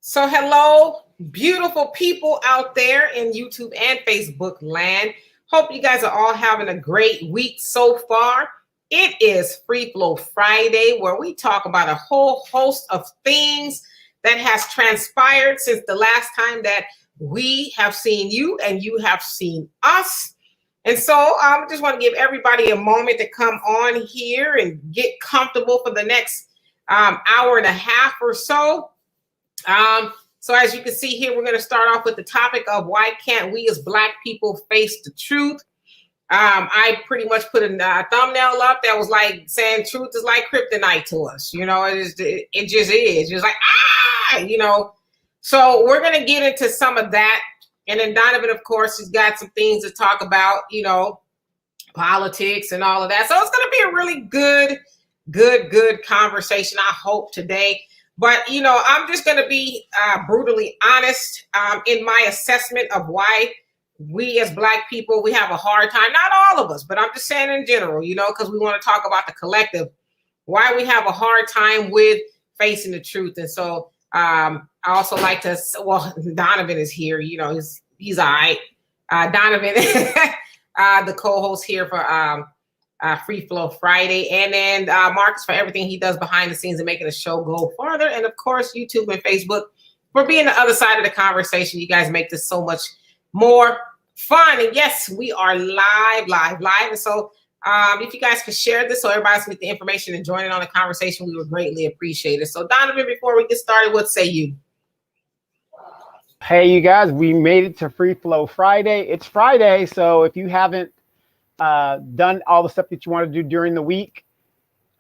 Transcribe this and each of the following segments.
So, hello, beautiful people out there in YouTube and Facebook land. Hope you guys are all having a great week so far. It is Free Flow Friday, where we talk about a whole host of things that has transpired since the last time that we have seen you and you have seen us. And so I just want to give everybody a moment to come on here and get comfortable for the next hour and a half or so. So as you can see here, we're going to start off with the topic of why can't we as Black people face the truth? I pretty much put a thumbnail up that was like saying truth is like kryptonite to us. You know, it just is. Just like, you know. So we're going to get into some of that. And then Donovan, of course, has got some things to talk about, you know, politics and all of that. So it's going to be a really good conversation, I hope, today. But, you know, I'm just going to be brutally honest in my assessment of why we as Black people, we have a hard time. Not all of us, but I'm just saying in general, you know, because we want to talk about the collective, why we have a hard time with facing the truth. And so I also like to, well, Donovan is here, you know, he's all right. Donovan, the co-host here for Free Flow Friday, and then Marcus for everything he does behind the scenes and making the show go farther, and of course YouTube and Facebook for being the other side of the conversation. You guys make this so much more fun. And yes, we are live. And so if you guys could share this so everybody's with the information and join in on the conversation, we would greatly appreciate it. So Donovan, before we get started, what say you? Hey, you guys, we made it to Free Flow Friday. It's Friday, so if you haven't done all the stuff that you want to do during the week,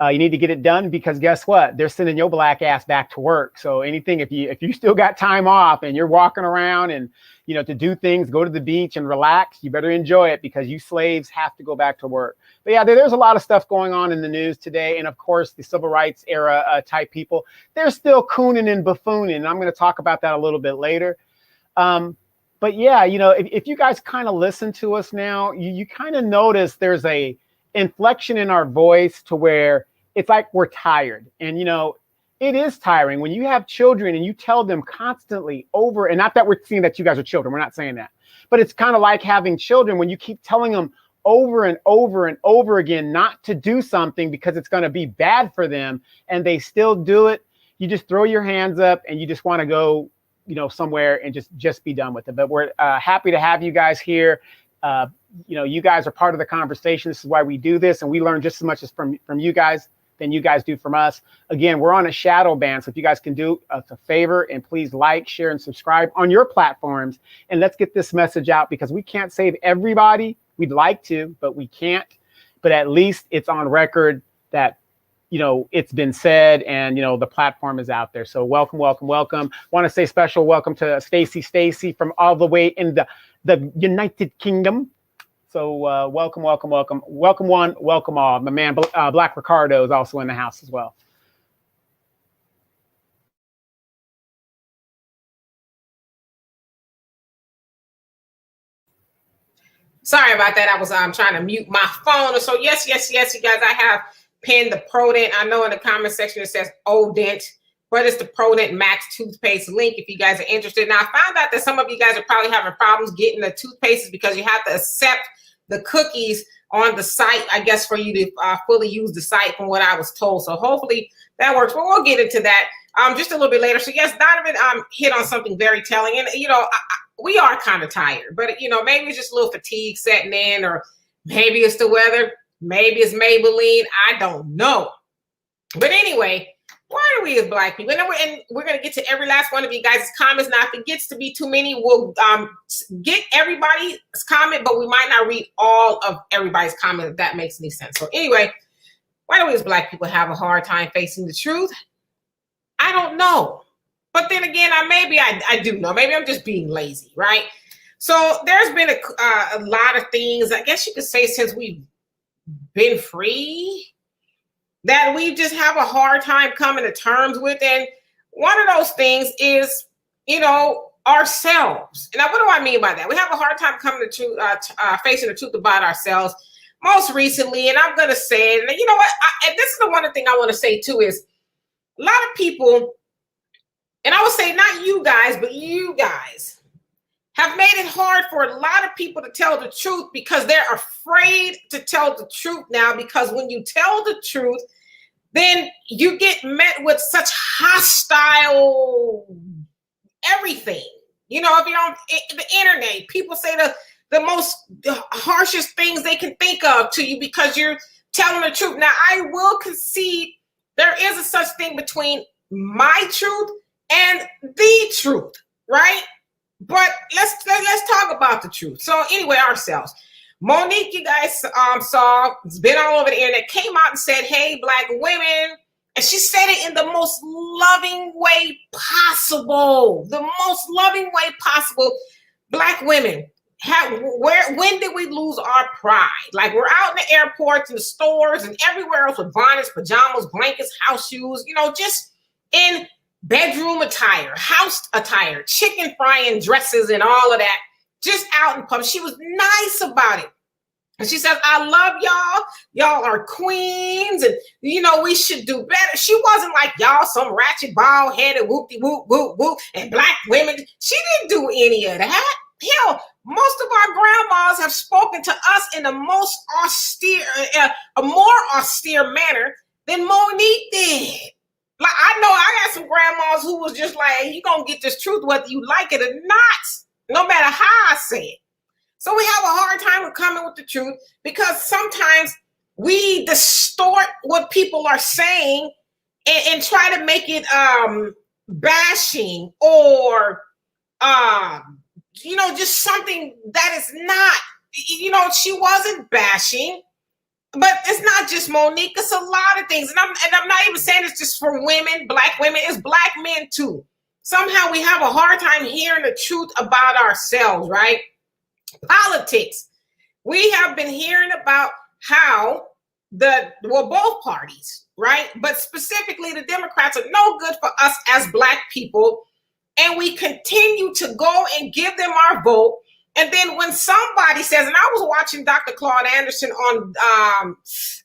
you need to get it done, because guess what? They're sending your Black ass back to work. So anything, if you still got time off and you're walking around and, you know, to do things, go to the beach and relax, you better enjoy it, because you slaves have to go back to work. But yeah, there's a lot of stuff going on in the news today. And of course, the civil rights era type people, they're still cooning and buffooning. And I'm going to talk about that a little bit later. But yeah, you know, if you guys kind of listen to us now, you kind of notice there's a inflection in our voice to where it's like we're tired. And, you know, it is tiring when you have children and you tell them constantly over, and not that we're seeing that you guys are children, we're not saying that, but it's kind of like having children when you keep telling them over and over and over again not to do something because it's going to be bad for them, and they still do it. You just throw your hands up and you just want to go, you know, somewhere and just be done with it. But we're happy to have you guys here. You know, you guys are part of the conversation. This is why we do this, and we learn just as much as from you guys than you guys do from us. Again, we're on a shadow ban, so if you guys can do us a favor and please like, share, and subscribe on your platforms, and let's get this message out, because we can't save everybody. We'd like to, but we can't. But at least it's on record that, you know, it's been said, and, you know, the platform is out there. So welcome. Want to say special welcome to Stacey from all the way in the United Kingdom. So welcome one, welcome all. My man Black Ricardo is also in the house as well. Sorry about that. I was trying to mute my phone. So yes, you guys, I have pinned the Prodent. I know in the comment section it says Odent, but it's the Prodent Max toothpaste link if you guys are interested. Now, I found out that some of you guys are probably having problems getting the toothpaste because you have to accept the cookies on the site, I guess, for you to fully use the site, from what I was told. So hopefully that works, but we'll get into that just a little bit later. So yes, Donovan hit on something very telling, and, you know, we are kind of tired, but, you know, maybe it's just a little fatigue setting in, or maybe it's the weather. Maybe it's Maybelline. I don't know. But anyway, why are we as Black people? And we're going to get to every last one of you guys' comments. Now, if it gets to be too many, we'll get everybody's comment, but we might not read all of everybody's comment, if that makes any sense. So anyway, why do we as Black people have a hard time facing the truth? I don't know. But then again, I do know. Maybe I'm just being lazy, right? So there's been a lot of things, I guess you could say, since we've been free, that we just have a hard time coming to terms with. And one of those things is, you know, ourselves. And what do I mean by that? We have a hard time coming to facing the truth about ourselves. Most recently, and I'm going to say it, and you know what? And this is the one thing I want to say too, is a lot of people, and I would say not you guys, but you guys have made it hard for a lot of people to tell the truth because they're afraid to tell the truth now, because when you tell the truth, then you get met with such hostile everything. You know, if you're on the internet, people say the most harshest things they can think of to you because you're telling the truth. Now, I will concede there is a such thing between my truth and the truth, right? But let's talk about the truth. So anyway, ourselves. Monique, you guys saw, it's been all over the internet, came out and said, hey, Black women. And she said it in the most loving way possible. The most loving way possible. Black women, when did we lose our pride? Like, we're out in the airports and the stores and everywhere else with bonnets, pajamas, blankets, house shoes, you know, just in bedroom attire, house attire, chicken frying dresses and all of that, just out in public. She was nice about it. And she says, I love y'all. Y'all are queens. And, you know, we should do better. She wasn't like y'all, some ratchet, bald-headed, whoop-de-whoop-whoop-whoop, and Black women. She didn't do any of that. Hell, most of our grandmas have spoken to us in the most austere, a more austere manner than Monique did. Like, I know I got some grandmas who was just like, hey, you're going to get this truth whether you like it or not, no matter how I say it. So we have a hard time with coming with the truth because sometimes we distort what people are saying and try to make it bashing or, you know, just something that is not, you know, she wasn't bashing. But it's not just Monique, it's a lot of things. And I'm not even saying it's just for women, Black women, it's Black men too. Somehow we have a hard time hearing the truth about ourselves, right? Politics. We have been hearing about how both parties, right? But specifically the Democrats are no good for us as Black people. And we continue to go and give them our vote. And then when somebody says, and I was watching Dr. Claude Anderson on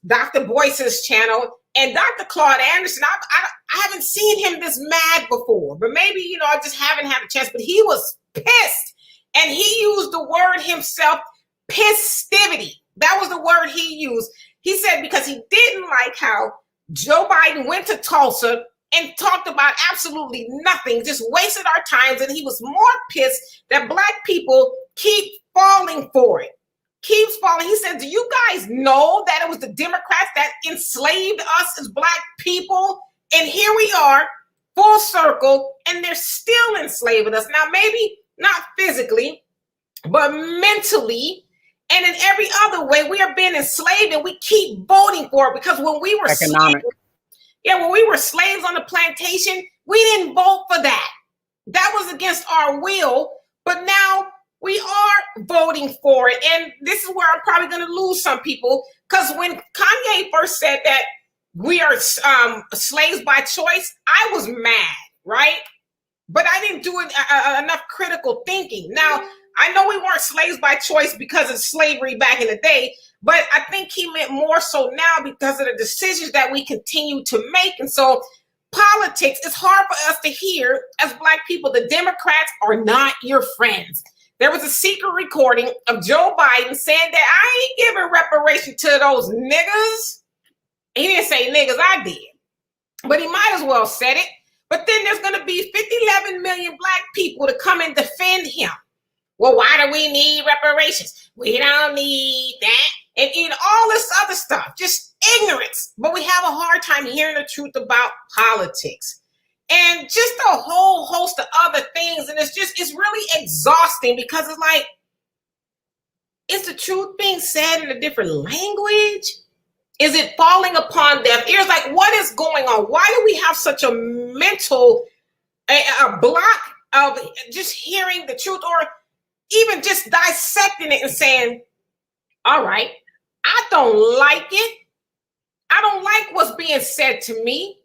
Dr. Boyce's channel, and Dr. Claude Anderson, I haven't seen him this mad before, but maybe, you know, I just haven't had a chance, but he was pissed. And he used the word himself, pisstivity. That was the word he used. He said because he didn't like how Joe Biden went to Tulsa and talked about absolutely nothing, just wasted our times. And he was more pissed that Black people keep falling for it, keeps falling. He said, do you guys know that it was the Democrats that enslaved us as Black people? And here we are, full circle, and they're still enslaving us. Now, maybe not physically, but mentally, and in every other way, we are being enslaved, and we keep voting for it because when we were when we were slaves on the plantation, we didn't vote for that. That was against our will, but now we are voting for it. And this is where I'm probably going to lose some people, because when Kanye first said that we are slaves by choice, I was mad, right? But I didn't do enough critical thinking. Now, I know we weren't slaves by choice because of slavery back in the day, but I think he meant more so now because of the decisions that we continue to make. And so politics, it's hard for us to hear as Black people, the Democrats are not your friends. There was a secret recording of Joe Biden saying that I ain't giving reparation to those niggas. He didn't say niggas, I did. But he might as well said it. But then there's going to be 11 million Black people to come and defend him. Well, why do we need reparations? We don't need that. And all this other stuff, just ignorance. But we have a hard time hearing the truth about politics. And just a whole host of other things. And it's really exhausting because it's like, is the truth being said in a different language? Is it falling upon deaf ears? Like, what is going on? Why do we have such a mental a block of just hearing the truth, or even just dissecting it and saying, all right, I don't like it. I don't like what's being said to me,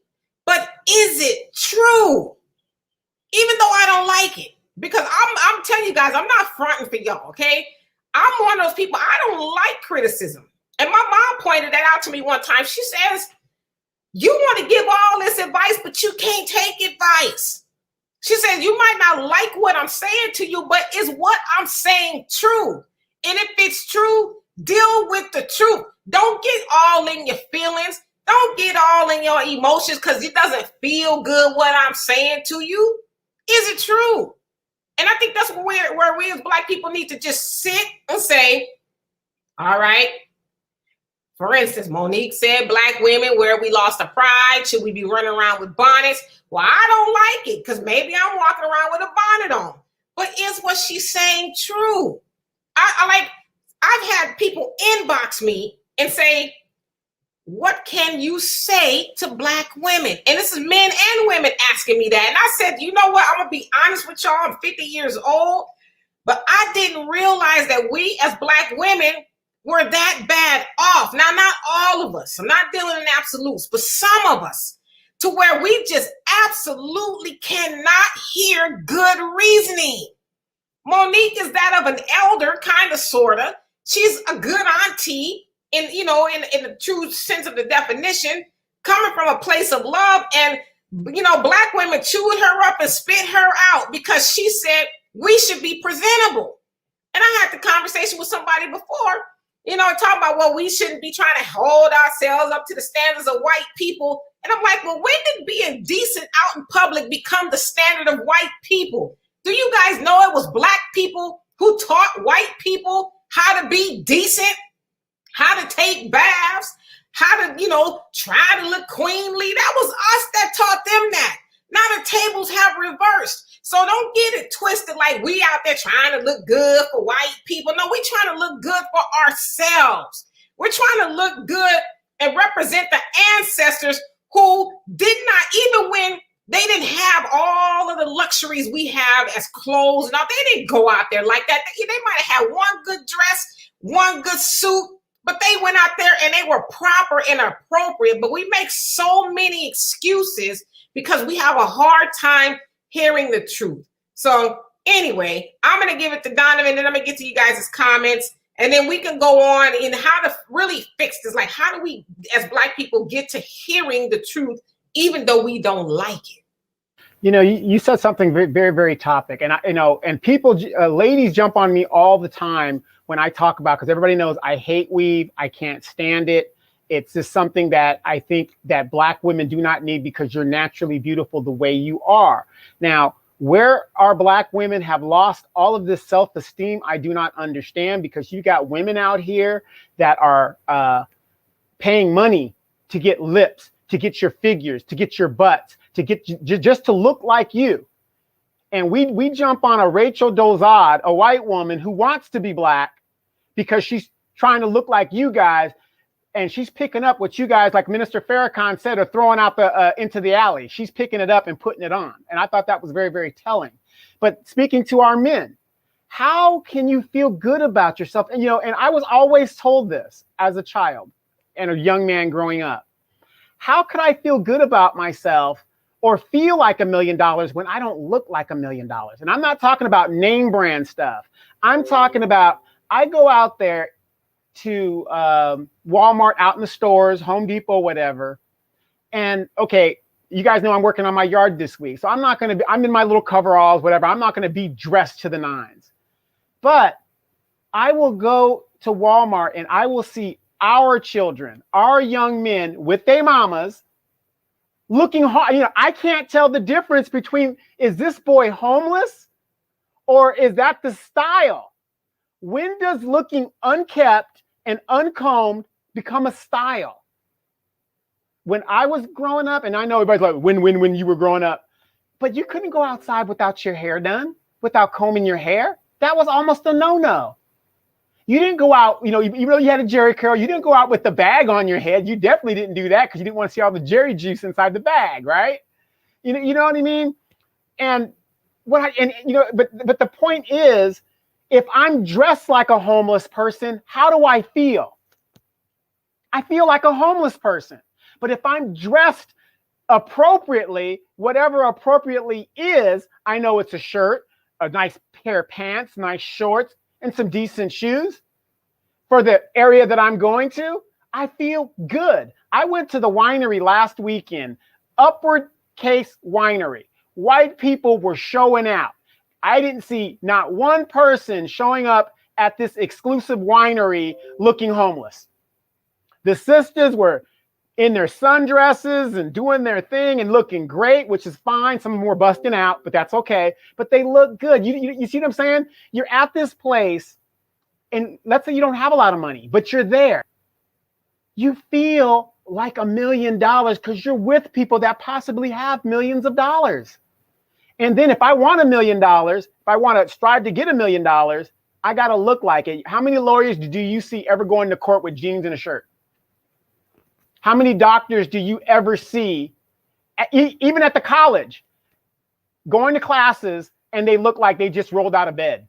but is it true? Even though I don't like it, because I'm telling you guys, I'm not fronting for y'all, okay? I'm one of those people, I don't like criticism. And my mom pointed that out to me one time. She says, you want to give all this advice, but you can't take advice. She said, you might not like what I'm saying to you, but is what I'm saying true? And if it's true, deal with the truth. Don't get all in your feelings. Don't get all in your emotions because it doesn't feel good what I'm saying to you. Is it true? And I think that's where we as Black people need to just sit and say, all right. For instance, Monique said, Black women, where we lost our pride, should we be running around with bonnets? Well, I don't like it because maybe I'm walking around with a bonnet on. But is what she's saying true? I've had people inbox me and say, what can you say to Black women? And this is men and women asking me that. And I said, you know what? I'm going to be honest with y'all. I'm 50 years old, but I didn't realize that we as Black women were that bad off. Now, not all of us. I'm not dealing in absolutes, but some of us, to where we just absolutely cannot hear good reasoning. Monique is that of an elder, kind of, sort of. She's a good auntie in the true sense of the definition, coming from a place of love. And, Black women chewed her up and spit her out because she said we should be presentable. And I had the conversation with somebody before, talking about, well, we shouldn't be trying to hold ourselves up to the standards of white people. And I'm like, well, when did being decent out in public become the standard of white people? Do you guys know it was Black people who taught white people how to be decent, how to take baths, how to, try to look queenly? That was us that taught them that. Now the tables have reversed. So don't get it twisted like we out there trying to look good for white people. No, we're trying to look good for ourselves. We're trying to look good and represent the ancestors who did not, even when they didn't have all of the luxuries we have as clothes and all, they didn't go out there like that. They might have had one good dress, one good suit, but they went out there and they were proper and appropriate. But we make so many excuses because we have a hard time hearing the truth. So anyway, I'm going to give it to Donovan, and then I'm going to get to you guys' comments, and then we can go on in how to really fix this. Like, how do we, as Black people, get to hearing the truth, even though we don't like it? You said something very, very, very topic, and and people, ladies jump on me all the time when I talk about, because everybody knows I hate weave. I can't stand it. It's just something that I think that Black women do not need because you're naturally beautiful the way you are. Now, where our Black women have lost all of this self-esteem, I do not understand, because you got women out here that are paying money to get lips, to get your figures, to get your butts, to get just to look like you. And we jump on a Rachel Dolezal, a white woman who wants to be Black because she's trying to look like you guys. And she's picking up what you guys, like Minister Farrakhan said, are throwing out into the alley. She's picking it up and putting it on. And I thought that was very, very telling. But speaking to our men, how can you feel good about yourself? And, and I was always told this as a child and a young man growing up. How could I feel good about myself or feel like $1 million when I don't look like $1 million? And I'm not talking about name brand stuff. I'm talking about, I go out there to Walmart, out in the stores, Home Depot, whatever. And okay, you guys know I'm working on my yard this week. So I'm in my little coveralls, whatever. I'm not going to be dressed to the nines. But I will go to Walmart and I will see our children, our young men with their mamas looking hard. I can't tell the difference between, is this boy homeless or is that the style? When does looking unkept and uncombed become a style? When I was growing up, and I know everybody's like, when you were growing up, but you couldn't go outside without your hair done, without combing your hair. That was almost a no-no. You didn't go out, even though you had a Jerry curl, you didn't go out with the bag on your head. You definitely didn't do that because you didn't want to see all the Jerry juice inside the bag, right? You know what I mean? And but the point is, if I'm dressed like a homeless person, how do I feel? I feel like a homeless person. But if I'm dressed appropriately, whatever appropriately is, I know it's a shirt, a nice pair of pants, nice shorts, and some decent shoes for the area that I'm going to, I feel good. I went to the winery last weekend, Upward Case Winery. white people were showing out. I didn't see not one person showing up at this exclusive winery looking homeless. The sisters were in their sundresses and doing their thing and looking great, which is fine. Some of them were busting out, but that's okay. But they look good. You see what I'm saying? You're at this place, and let's say you don't have a lot of money, but you're there. You feel like $1 million because you're with people that possibly have millions of dollars. And then if I want $1 million, if I want to strive to get $1 million, I got to look like it. How many lawyers do you see ever going to court with jeans and a shirt? How many doctors do you ever see, even at the college, going to classes and they look like they just rolled out of bed?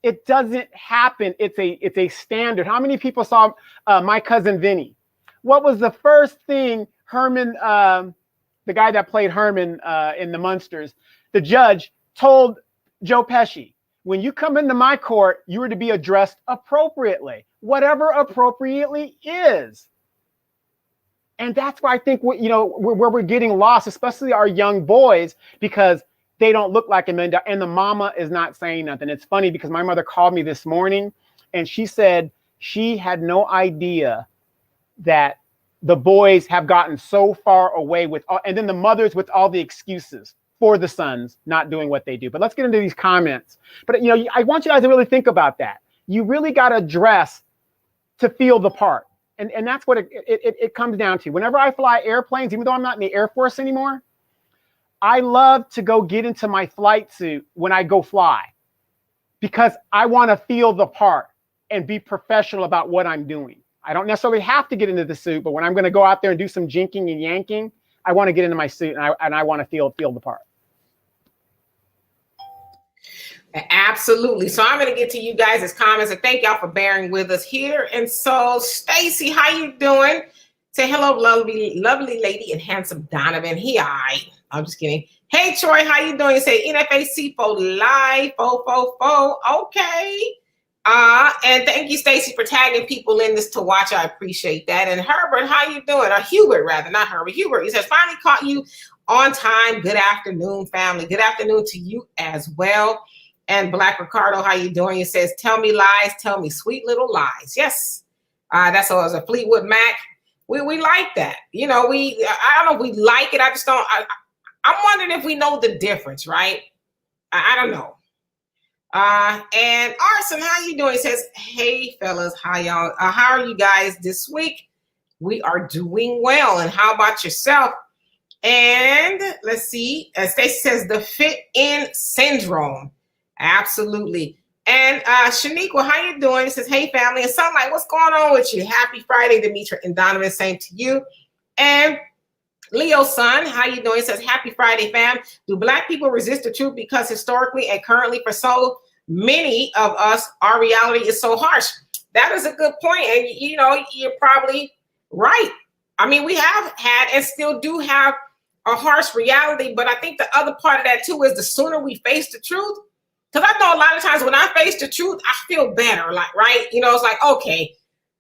It doesn't happen. It's a standard. How many people saw My Cousin Vinny? What was the first thing Herman, the guy that played Herman in the Munsters, the judge told Joe Pesci, when you come into my court, you are to be addressed appropriately, whatever appropriately is. And that's why I think where we're getting lost, especially our young boys, because they don't look like a man, and the mama is not saying nothing. It's funny because my mother called me this morning and she said she had no idea that the boys have gotten so far away with, and then the mothers with all the excuses for the sons not doing what they do. But let's get into these comments. But I want you guys to really think about that. You really got to dress to feel the part. And that's what it comes down to. Whenever I fly airplanes, even though I'm not in the Air Force anymore, I love to go get into my flight suit when I go fly because I want to feel the part and be professional about what I'm doing. I don't necessarily have to get into the suit, but when I'm going to go out there and do some jinking and yanking, I want to get into my suit and I want to feel the part. Absolutely. So I'm going to get to you guys' comments and thank y'all for bearing with us here. And so, Stacey, how you doing? Say hello, lovely lady and handsome Donovan. I'm just kidding. Hey, Troy, how you doing? You say NFAC for live, okay. And thank you, Stacey, for tagging people in this to watch. I appreciate that. And Herbert, how you doing? Or Hubert, rather, not Herbert. Hubert, he says, finally caught you on time. Good afternoon, family. Good afternoon to you as well. And Black Ricardo, how you doing? He says, tell me lies, tell me sweet little lies. Yes, that's what it was, a Fleetwood Mac. We like that. I don't know if we like it. I just don't. I'm wondering if we know the difference, right? I don't know. And Arson, how you doing? He says, hey, fellas, how are you guys this week? We are doing well. And how about yourself? And let's see. Stacey says, the fit-in syndrome. Absolutely. And Shaniqua, how you doing? It says, hey, family. And Sunlight, what's going on with you? Happy Friday, Demetra and Donovan. Same to you. And Leo son, how you doing? It says, happy Friday, fam. Do Black people resist the truth because historically and currently for so many of us, our reality is so harsh? That is a good point. And, you're probably right. I mean, we have had and still do have a harsh reality. But I think the other part of that, too, is the sooner we face the truth. Because I know a lot of times when I face the truth, I feel better, like, right? It's like, okay,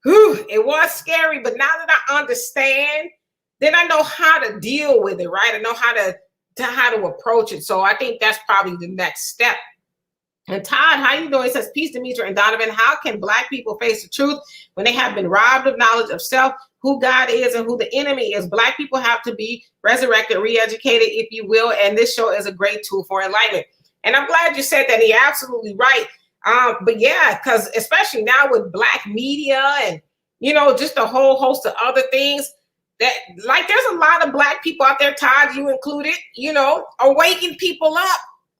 it was scary, but now that I understand, then I know how to deal with it, right? I know how to approach it. So I think that's probably the next step. And Todd, how you doing? It says, peace, Demetra and Donovan. How can Black people face the truth when they have been robbed of knowledge of self, who God is and who the enemy is? Black people have to be resurrected, re-educated, if you will. And this show is a great tool for enlightenment. And I'm glad you said that. You're absolutely right. But yeah, because especially now with Black media and, just a whole host of other things that, like, there's a lot of Black people out there, Todd, you included, are waking people up.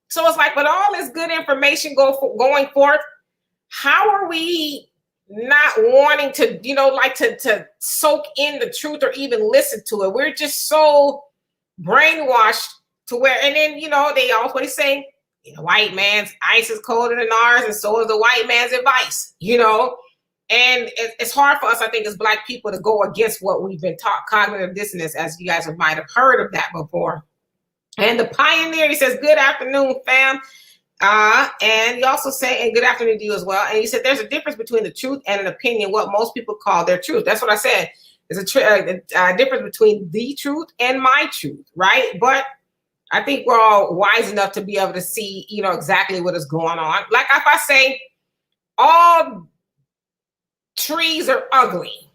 So it's like, with all this good information going forth, how are we not wanting to, to soak in the truth or even listen to it? We're just so brainwashed to where, and then, they always say, the white man's ice is colder than ours, and so is the white man's advice, And it's hard for us, I think, as Black people to go against what we've been taught, cognitive dissonance, as you guys might have heard of that before. And the Pioneer, he says, good afternoon, fam. And he also say, and good afternoon to you as well. And he said, there's a difference between the truth and an opinion, what most people call their truth. That's what I said. There's a difference between the truth and my truth, right? But I think we're all wise enough to be able to see, exactly what is going on. Like if I say all trees are ugly,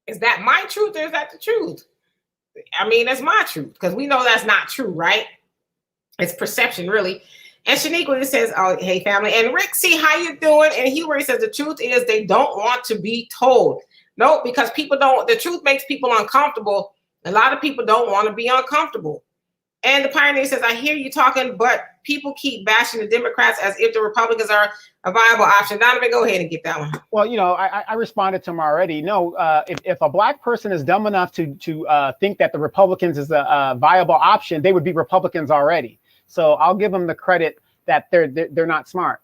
is that my truth or is that the truth? I mean, that's my truth because we know that's not true, right? It's perception, really. And Shaniqua says, "Oh, hey, family." And Rick, see how you doing? And Hubert says, "The truth is they don't want to be told." No, because people don't. The truth makes people uncomfortable. A lot of people don't want to be uncomfortable. And the Pioneer says, "I hear you talking, but people keep bashing the Democrats as if the Republicans are a viable option." Donovan, go ahead and get that one. Well, I responded to him already. No, if a black person is dumb enough to think that the Republicans is a viable option, they would be Republicans already. So I'll give them the credit that they're not smart.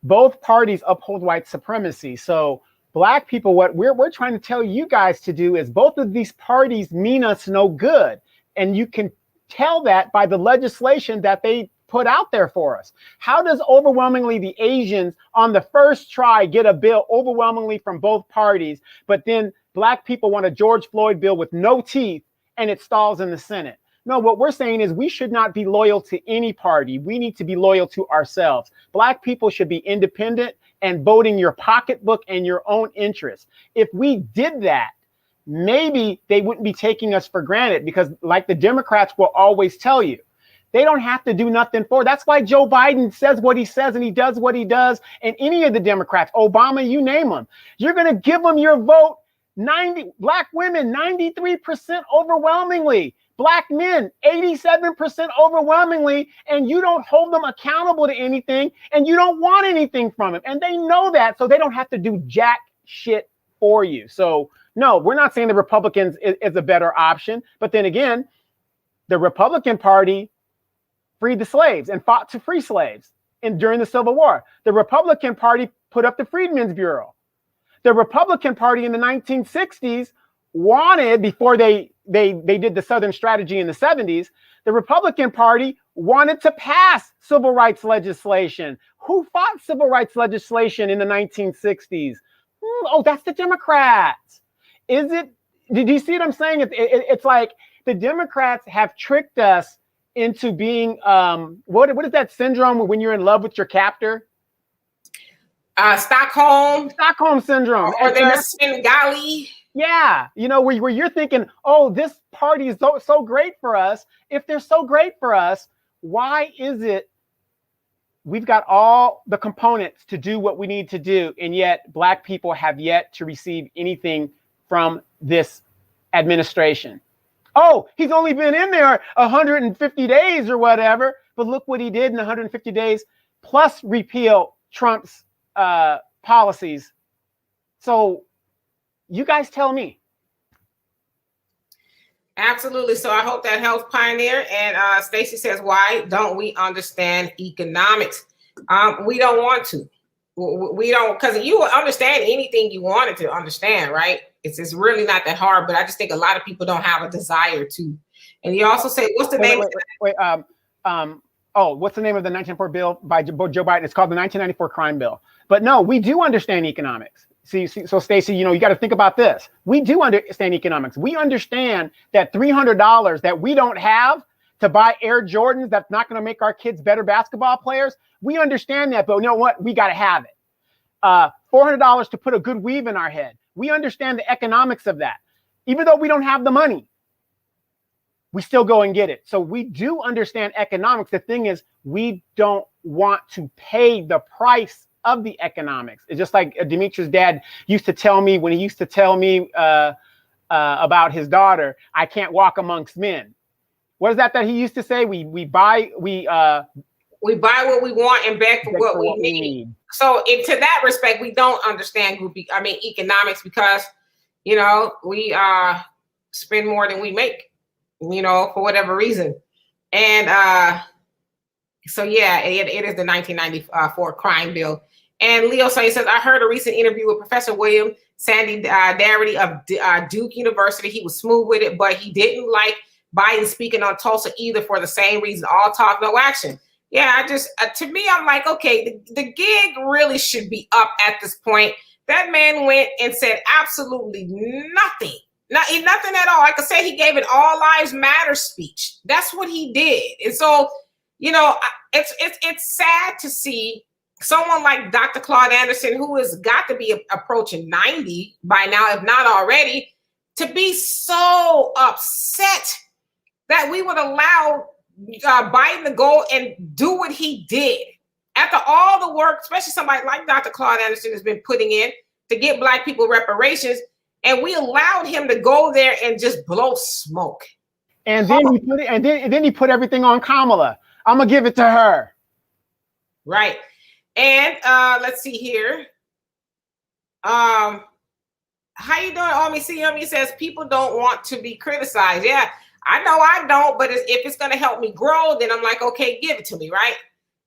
Both parties uphold white supremacy. So black people, what we're trying to tell you guys to do is both of these parties mean us no good. And you can tell that by the legislation that they put out there for us. How does overwhelmingly the Asians on the first try get a bill overwhelmingly from both parties, but then black people want a George Floyd bill with no teeth and it stalls in the Senate? No, what we're saying is we should not be loyal to any party. We need to be loyal to ourselves. Black people should be independent and voting your pocketbook and your own interests. If we did that, maybe they wouldn't be taking us for granted because like the Democrats will always tell you, they don't have to do nothing for. That's why Joe Biden says what he says and he does what he does. And any of the Democrats, Obama, you name them, you're going to give them your vote. 90 black women, 93% overwhelmingly. Black men, 87% overwhelmingly, and you don't hold them accountable to anything, and you don't want anything from them. And they know that, so they don't have to do jack shit for you. So, no, we're not saying the Republicans is a better option. But then again, the Republican Party freed the slaves and fought to free slaves during the Civil War. The Republican Party put up the Freedmen's Bureau. The Republican Party in the 1960s wanted, before they did the Southern Strategy in the 70s, the Republican Party wanted to pass civil rights legislation. Who fought civil rights legislation in the 1960s? Oh, that's the Democrats. Is it? Did you see what I'm saying? It's like the Democrats have tricked us into being, what is that syndrome when you're in love with your captor? Stockholm syndrome. Or there's Svengali. Yeah, where you're thinking, oh, this party is so great for us. If they're so great for us, why is it we've got all the components to do what we need to do, and yet black people have yet to receive anything from this administration? Oh, he's only been in there 150 days or whatever, but look what he did in 150 days, plus repeal Trump's policies. So you guys tell me. Absolutely. So I hope that helps, Pioneer. And Stacey says, why don't we understand economics? We don't want to. We don't, because you will understand anything you wanted to understand, right? It's really not that hard, but I just think a lot of people don't have a desire to. And you also say, what's the name? What's the name of the 1994 bill by Joe Biden? It's called the 1994 crime bill. But no, we do understand economics. See, so Stacey, you got to think about this. We do understand economics. We understand that $300 that we don't have to buy Air Jordans, that's not going to make our kids better basketball players. We understand that, but you know what? We got to have it. $400 to put a good weave in our head. We understand the economics of that. Even though we don't have the money, we still go and get it. So we do understand economics. The thing is, we don't want to pay the price of the economics. It's just like Dimitri's dad used to tell me when he used to tell me about his daughter, I can't walk amongst men. What is that he used to say? We buy what we want and beg for what we need. So to that respect, we don't understand economics because, we spend more than we make, for whatever reason. And so, yeah, it is the 1994 crime bill. And Leo says, I heard a recent interview with Professor William Sandy Darity of Duke University. He was smooth with it, but he didn't like Biden speaking on Tulsa either for the same reason, all talk, no action. Yeah, to me, I'm like, okay, the gig really should be up at this point. That man went and said absolutely nothing Nothing at all. Like I said, he gave an All Lives Matter speech. That's what he did. And so, it's sad to see someone like Dr. Claude Anderson, who has got to be approaching 90 by now, if not already, to be so upset that we would allow Biden to go and do what he did. After all the work, especially somebody like Dr. Claude Anderson has been putting in to get Black people reparations, and we allowed him to go there and just blow smoke. And then he put everything on Kamala. I'm gonna give it to her. Right. And let's see here. How you doing, Omi? See him? He says people don't want to be criticized. Yeah, I know I don't, but if it's gonna help me grow, then I'm like, okay, give it to me, right?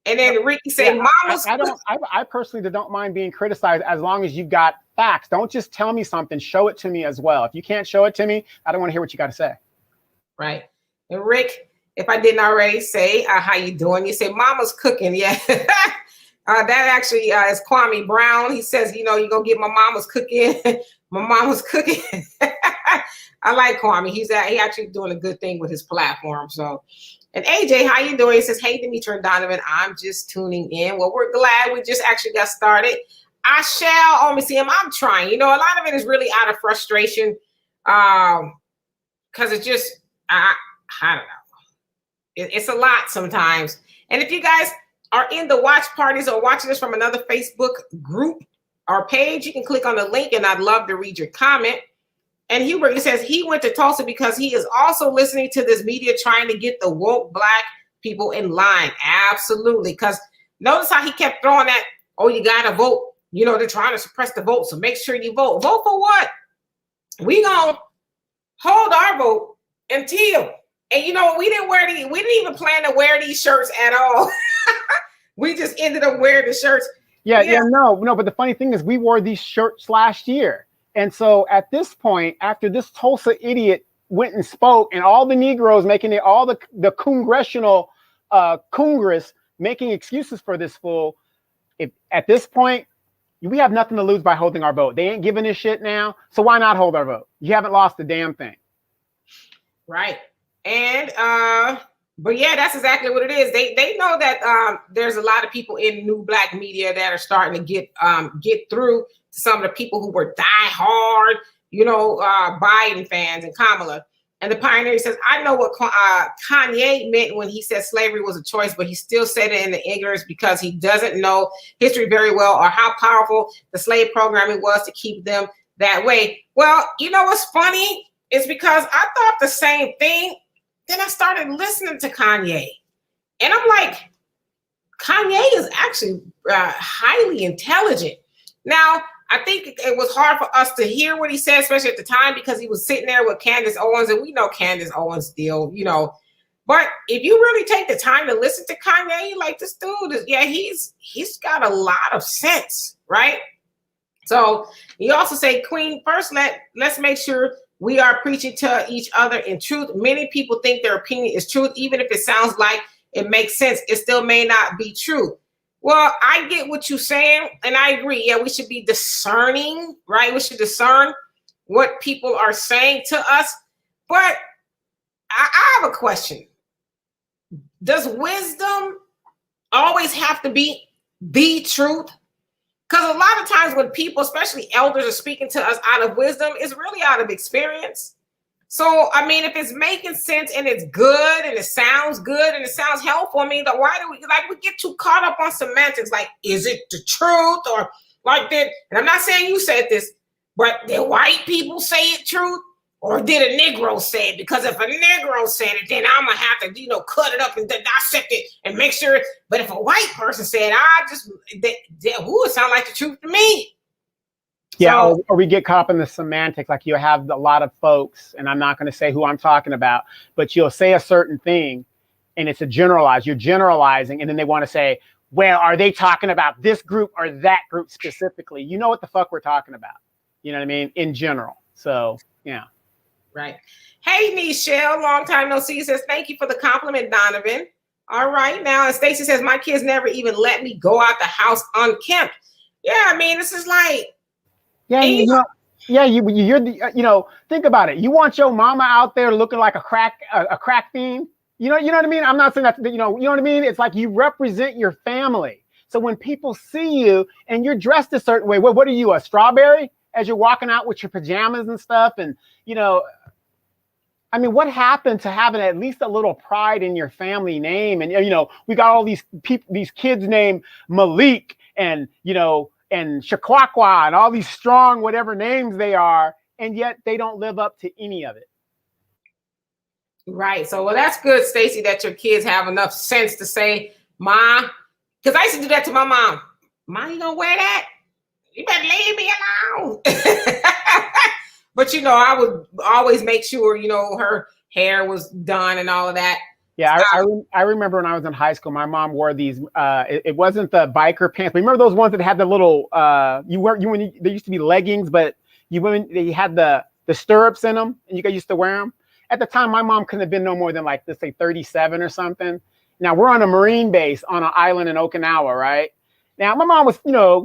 And then Ricky said, "Mama's." I personally don't mind being criticized as long as you've got facts. Don't just tell me something. Show it to me as well. If you can't show it to me, I don't want to hear what you got to say. Right. And Rick, if I didn't already say, how you doing? You say, "Mama's cooking." Yeah. That actually is Kwame Brown. He says, you're gonna get my mama's cooking. My mama's cooking. I like Kwame. He actually doing a good thing with his platform. So. And AJ, how you doing? He says, "Hey, Demetra and Donovan, I'm just tuning in." Well, we're glad we just actually got started. I shall only see him. I'm trying. A lot of it is really out of frustration, because it's just, I don't know. It's a lot sometimes. And if you guys are in the watch parties or watching this from another Facebook group or page, you can click on the link, and I'd love to read your comment. And Hubert, he says he went to Tulsa because he is also listening to this media trying to get the woke Black people in line. Absolutely. Because notice how he kept throwing that, oh, you got to vote. They're trying to suppress the vote. So make sure you vote. Vote for what? We going to hold our vote until. And we didn't even plan to wear these shirts at all. We just ended up wearing the shirts. No. But the funny thing is we wore these shirts last year. And so at this point, after this Tulsa idiot went and spoke, and all the Negroes making it, all the congressional Congress making excuses for this fool, at this point, we have nothing to lose by holding our vote. They ain't giving this shit now. So why not hold our vote? You haven't lost a damn thing. Right. And but yeah, that's exactly what it is. They know that there's a lot of people in new Black media that are starting to get through to some of the people who were diehard, Biden fans and Kamala. And the Pioneer says, "I know what Kanye meant when he said slavery was a choice, but he still said it in the ignorance because he doesn't know history very well or how powerful the slave programming was to keep them that way." Well, what's funny is because I thought the same thing. Then I started listening to Kanye. And I'm like, Kanye is actually highly intelligent. Now, I think it was hard for us to hear what he said, especially at the time, because he was sitting there with Candace Owens, and we know Candace Owens still, But if you really take the time to listen to Kanye, like this dude, he's got a lot of sense, right? So he also said, "Queen, first let's make sure we are preaching to each other in truth. Many people think their opinion is truth, even if it sounds like it makes sense. It still may not be true." Well, I get what you're saying, and I agree. Yeah, we should be discerning, right? We should discern what people are saying to us. But I have a question. Does wisdom always have to be the truth? Because a lot of times when people, especially elders, are speaking to us out of wisdom, it's really out of experience. So, if it's making sense and it's good and it sounds good and it sounds helpful, why do we get too caught up on semantics? Like, is it the truth or like that? And I'm not saying you said this, but did white people say it truth or did a Negro say it? Because if a Negro said it, then I'm going to have to, cut it up and dissect it and make sure. But if a white person said, it sound like the truth to me. Yeah, so, or we get caught up in the semantics. Like you have a lot of folks, and I'm not going to say who I'm talking about, but you'll say a certain thing and it's a generalized. You're generalizing, and then they want to say, well, are they talking about this group or that group specifically? You know what the fuck we're talking about. You know what I mean? In general. So, yeah. Right. Hey, Nichelle, long time no see, says, "Thank you for the compliment, Donovan." All right. Now, and Stacey says, "My kids never even let me go out the house unkempt." Yeah, this is like, yeah, Yeah, you're the think about it. You want your mama out there looking like a crack fiend. You know what I mean. I'm not saying that you know what I mean. It's like you represent your family. So when people see you and you're dressed a certain way, what are you, a strawberry as you're walking out with your pajamas and stuff? And I mean, what happened to having at least a little pride in your family name? And we got all these kids named Malik and and Shakwakwa and all these strong whatever names they are, and yet they don't live up to any of it. Right. So, well, that's good, Stacey, that your kids have enough sense to say, "Ma," because I used to do that to my mom. "Ma, you gonna wear that? You better leave me alone." But I would always make sure her hair was done and all of that. Yeah, I remember when I was in high school, my mom wore these. It wasn't the biker pants. But remember those ones that had the little. They used to be leggings, but they had the stirrups in them, and you used to wear them. At the time, my mom couldn't have been no more than like, let's say 37 or something. Now we're on a Marine base on an island in Okinawa, right? Now my mom was,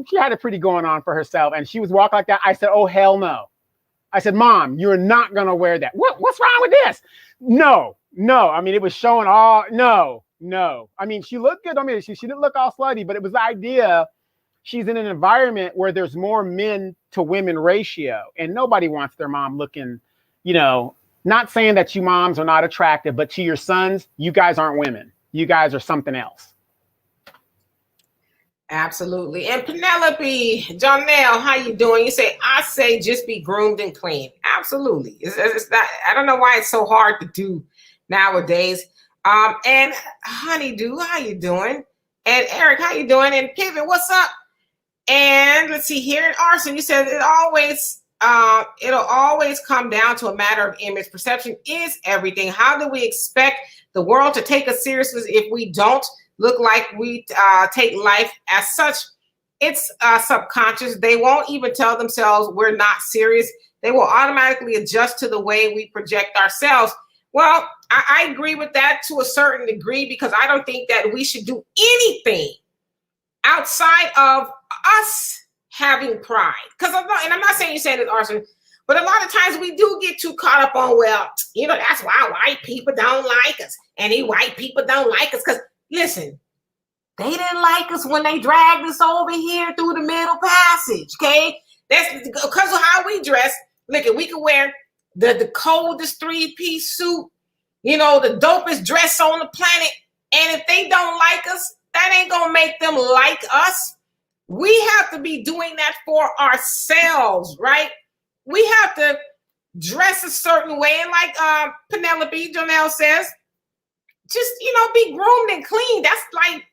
she had it pretty going on for herself, and she was walking like that. I said, "Oh hell no!" I said, "Mom, you're not gonna wear that. What's wrong with this?" No. I mean, it was showing all. No. I mean, she looked good. I mean, she didn't look all slutty, but it was the idea. She's in an environment where there's more men to women ratio, and nobody wants their mom looking, not saying that you moms are not attractive, but to your sons, you guys aren't women. You guys are something else. Absolutely. And Penelope, Jonelle, how you doing? You say, "I say just be groomed and clean." Absolutely. It's not, I don't know why it's so hard to do nowadays. And Honeydew, how you doing? And Eric, how you doing? And Pivot, what's up? And let's see here. Arson, you said it'll always come down to a matter of image. Perception is everything. How do we expect the world to take us seriously if we don't look like we take life as such? It's subconscious. They won't even tell themselves we're not serious. They will automatically adjust to the way we project ourselves. Well, I agree with that to a certain degree, because I don't think that we should do anything outside of us having pride. Because I'm not saying you said it, Arson, but a lot of times we do get too caught up on, that's why white people don't like us, and these white people don't like us. Because listen, they didn't like us when they dragged us over here through the Middle Passage. Okay, that's because of how we dress. Look, we can wear the coldest 3-piece suit, the dopest dress on the planet, and if they don't like us, that ain't gonna make them like us. We have to be doing that for ourselves, right? We have to dress a certain way. And like Penelope Jonelle says, just, be groomed and clean. That's like,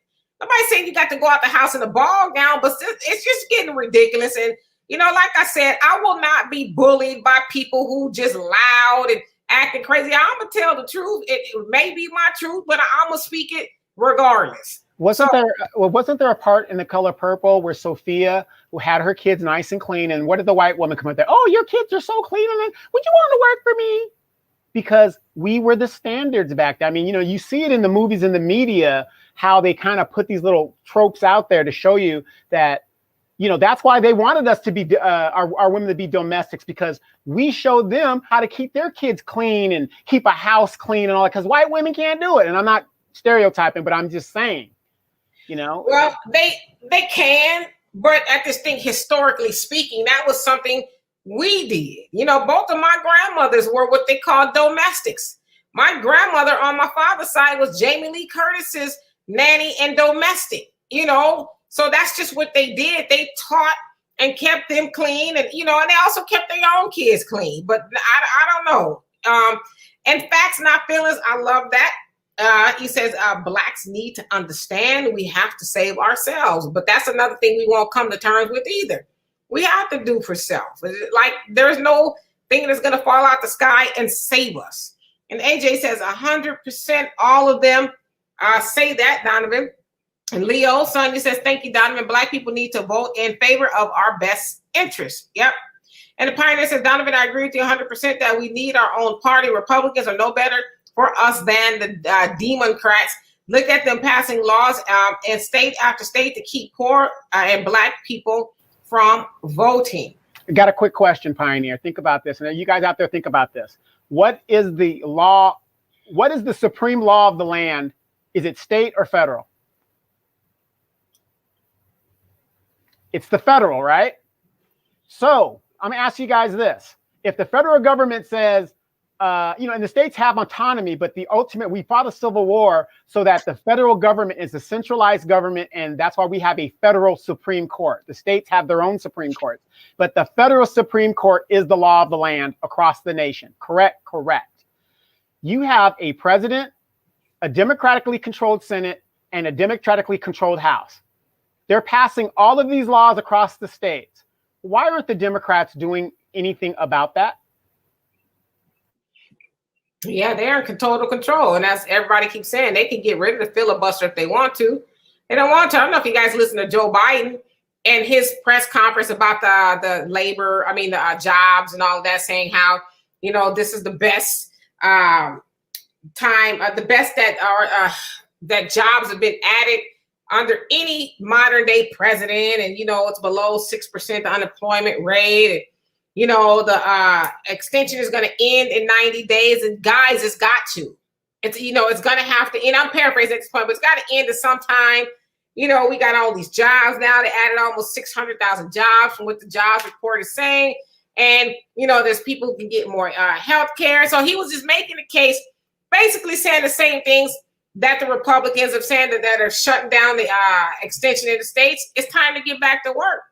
nobody saying you got to go out the house in a ball gown, but it's just getting ridiculous. And, like I said, I will not be bullied by people who just loud and acting crazy. I'm going to tell the truth. It may be my truth, but I'm going to speak it regardless. Wasn't there a part in The Color Purple where Sophia, who had her kids nice and clean, and what did the white woman come up there? "Oh, your kids are so clean, and would you want to work for me?" Because we were the standards back then. I mean, you see it in the movies and the media, how they kind of put these little tropes out there to show you that, that's why they wanted us to be our women to be domestics, because we showed them how to keep their kids clean and keep a house clean and all that. Because white women can't do it, and I'm not stereotyping, but I'm just saying. Well, they can, but I just think historically speaking, that was something we did. Both of my grandmothers were what they call domestics. My grandmother on my father's side was Jamie Lee Curtis's nanny and domestic, so that's just what they did. They taught and kept them clean, and and they also kept their own kids clean. But I don't know. And facts, not feelings. I love that. He says Blacks need to understand we have to save ourselves, but that's another thing we won't come to terms with either. We have to do for self. Like, there's no thing that's going to fall out the sky and save us. And AJ says 100%. All of them say that, Donovan. And Leo Sonia says, "Thank you, Donovan. Black people need to vote in favor of our best interests." Yep. And the Pioneer says, "Donovan, I agree with you 100% that we need our own party. Republicans are no better for us than the Democrats. Look at them passing laws in state after state to keep poor and Black people from voting." I got a quick question, Pioneer. Think about this. And you guys out there, think about this. What is the law? What is the supreme law of the land? Is it state or federal? It's the federal, right? So I'm gonna ask you guys this. If the federal government says, and the states have autonomy, but we fought a civil war so that the federal government is a centralized government, and that's why we have a federal Supreme Court. The states have their own Supreme Court, but the federal Supreme Court is the law of the land across the nation. Correct? Correct. You have a president, a democratically controlled Senate, and a democratically controlled House. They're passing all of these laws across the states. Why aren't the Democrats doing anything about that? Yeah, they're in total control. And as everybody keeps saying, they can get rid of the filibuster if they want to. They don't want to. I don't know if you guys listen to Joe Biden and his press conference about the jobs and all of that, saying how, this is the best time, the best that jobs have been added under any modern day president. And, it's below 6% the unemployment rate. The extension is going to end in 90 days. And guys, it's got to. It's going to have to end. I'm paraphrasing at this point, but it's got to end at some time. We got all these jobs now. They added almost 600,000 jobs from what the jobs report is saying. And, there's people who can get more health care. So he was just making a case, basically saying the same things that the Republicans have said that are shutting down the extension in the states. It's time to get back to work.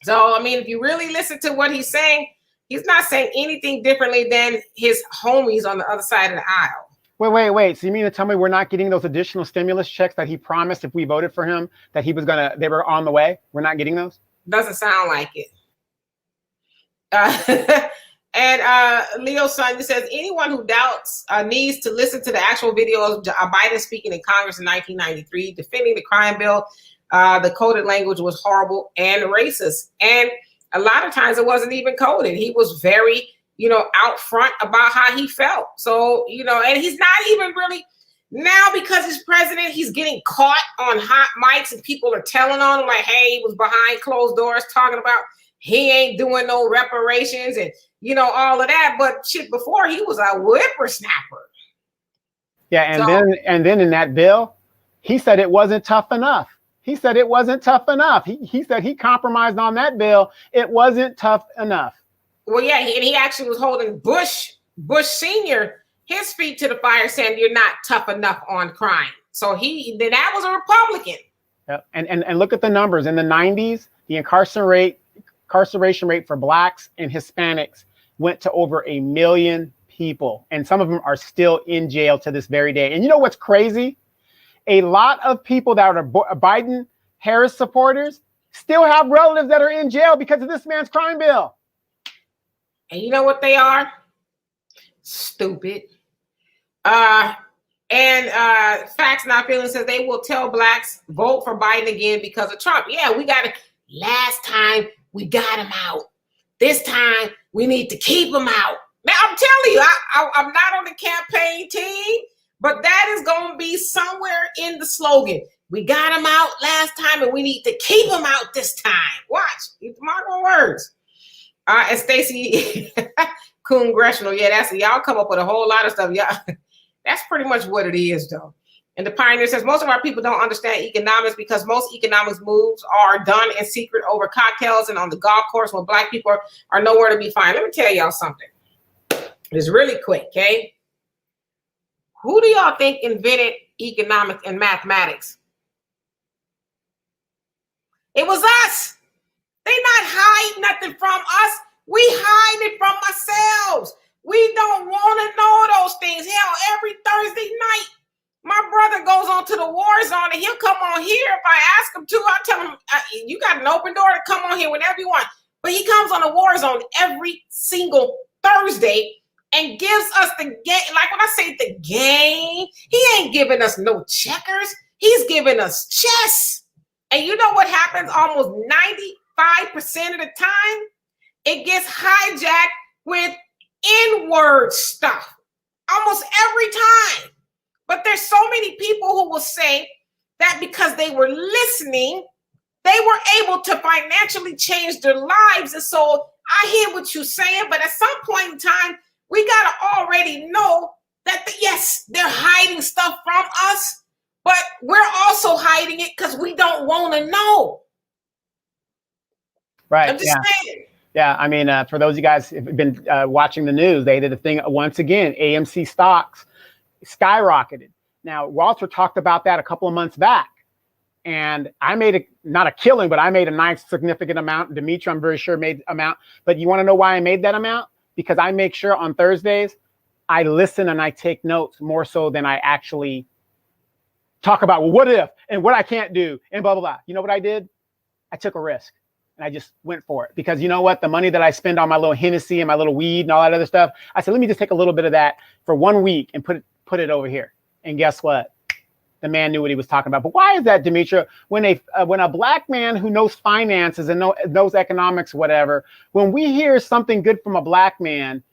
So, if you really listen to what he's saying, he's not saying anything differently than his homies on the other side of the aisle. Wait. So you mean to tell me we're not getting those additional stimulus checks that he promised if we voted for him, that they were on the way? We're not getting those? Doesn't sound like it. And Leo's son says, anyone who doubts needs to listen to the actual video of Biden speaking in Congress in 1993, defending the crime bill. The coded language was horrible and racist. And a lot of times it wasn't even coded. He was very, out front about how he felt. So, and he's not even really now, because he's president, he's getting caught on hot mics and people are telling on him like, hey, he was behind closed doors talking about he ain't doing no reparations and, all of that. But shit, before he was a whippersnapper. Yeah. And then in that bill, he said it wasn't tough enough. He said it wasn't tough enough. He said he compromised on that bill. It wasn't tough enough. Well, yeah, and he actually was holding Bush Sr., his feet to the fire, saying you're not tough enough on crime. So that was a Republican. Yep. And look at the numbers. In the 90s, the incarceration rate for Blacks and Hispanics went to over 1 million people. And some of them are still in jail to this very day. And you know what's crazy? A lot of people that are Biden-Harris supporters still have relatives that are in jail because of this man's crime bill. And you know what they are? Stupid. Facts Not Feelings says they will tell Blacks vote for Biden again because of Trump. Yeah, last time we got him out. This time we need to keep him out. Now, I'm telling you, I'm not on the campaign team, but that is going to be somewhere in the slogan. We got him out last time and we need to keep him out this time. Watch. Mark my words. And Stacey, congressional. Yeah, y'all come up with a whole lot of stuff. Yeah, that's pretty much what it is, though. And the Pioneer says most of our people don't understand economics because most economics moves are done in secret over cocktails and on the golf course when Black people are nowhere to be found. Let me tell y'all something. It's really quick, okay? Who do y'all think invented economics and mathematics? It was us. They not hide nothing from us. We hide it from ourselves. We don't want to know those things. Hell, every Thursday night, my brother goes on to the war zone and he'll come on here. If I ask him to, I tell him, you got an open door to come on here whenever you want. But he comes on the war zone every single Thursday and gives us the game. Like when I say the game, he ain't giving us no checkers. He's giving us chess. And you know what happens almost 95% of the time? It gets hijacked with N-word stuff. Almost every time. But there's so many people who will say that because they were listening, they were able to financially change their lives. And so I hear what you're saying, but at some point in time, we got to already know that, yes, they're hiding stuff from us, but we're also hiding it because we don't want to know. Right. I'm just saying. Yeah. I mean, for those of you guys who've been watching the news, they did a thing once again. AMC stocks skyrocketed. Now, Walter talked about that a couple of months back. And I made not a killing, but I made a nice significant amount. Dimitri, I'm very sure, made amount. But you want to know why I made that amount? Because I make sure on Thursdays, I listen and I take notes more so than I actually talk about, well, what if and what I can't do and blah, blah, blah. You know what I did? I took a risk and I just went for it. Because you know what? The money that I spend on my little Hennessy and my little weed and all that other stuff, I said, let me just take a little bit of that for 1 week and put it over here. And guess what? The man knew what he was talking about. But why is that, Demetria? When a black man who knows finances and knows economics, whatever, when we hear something good from a black man,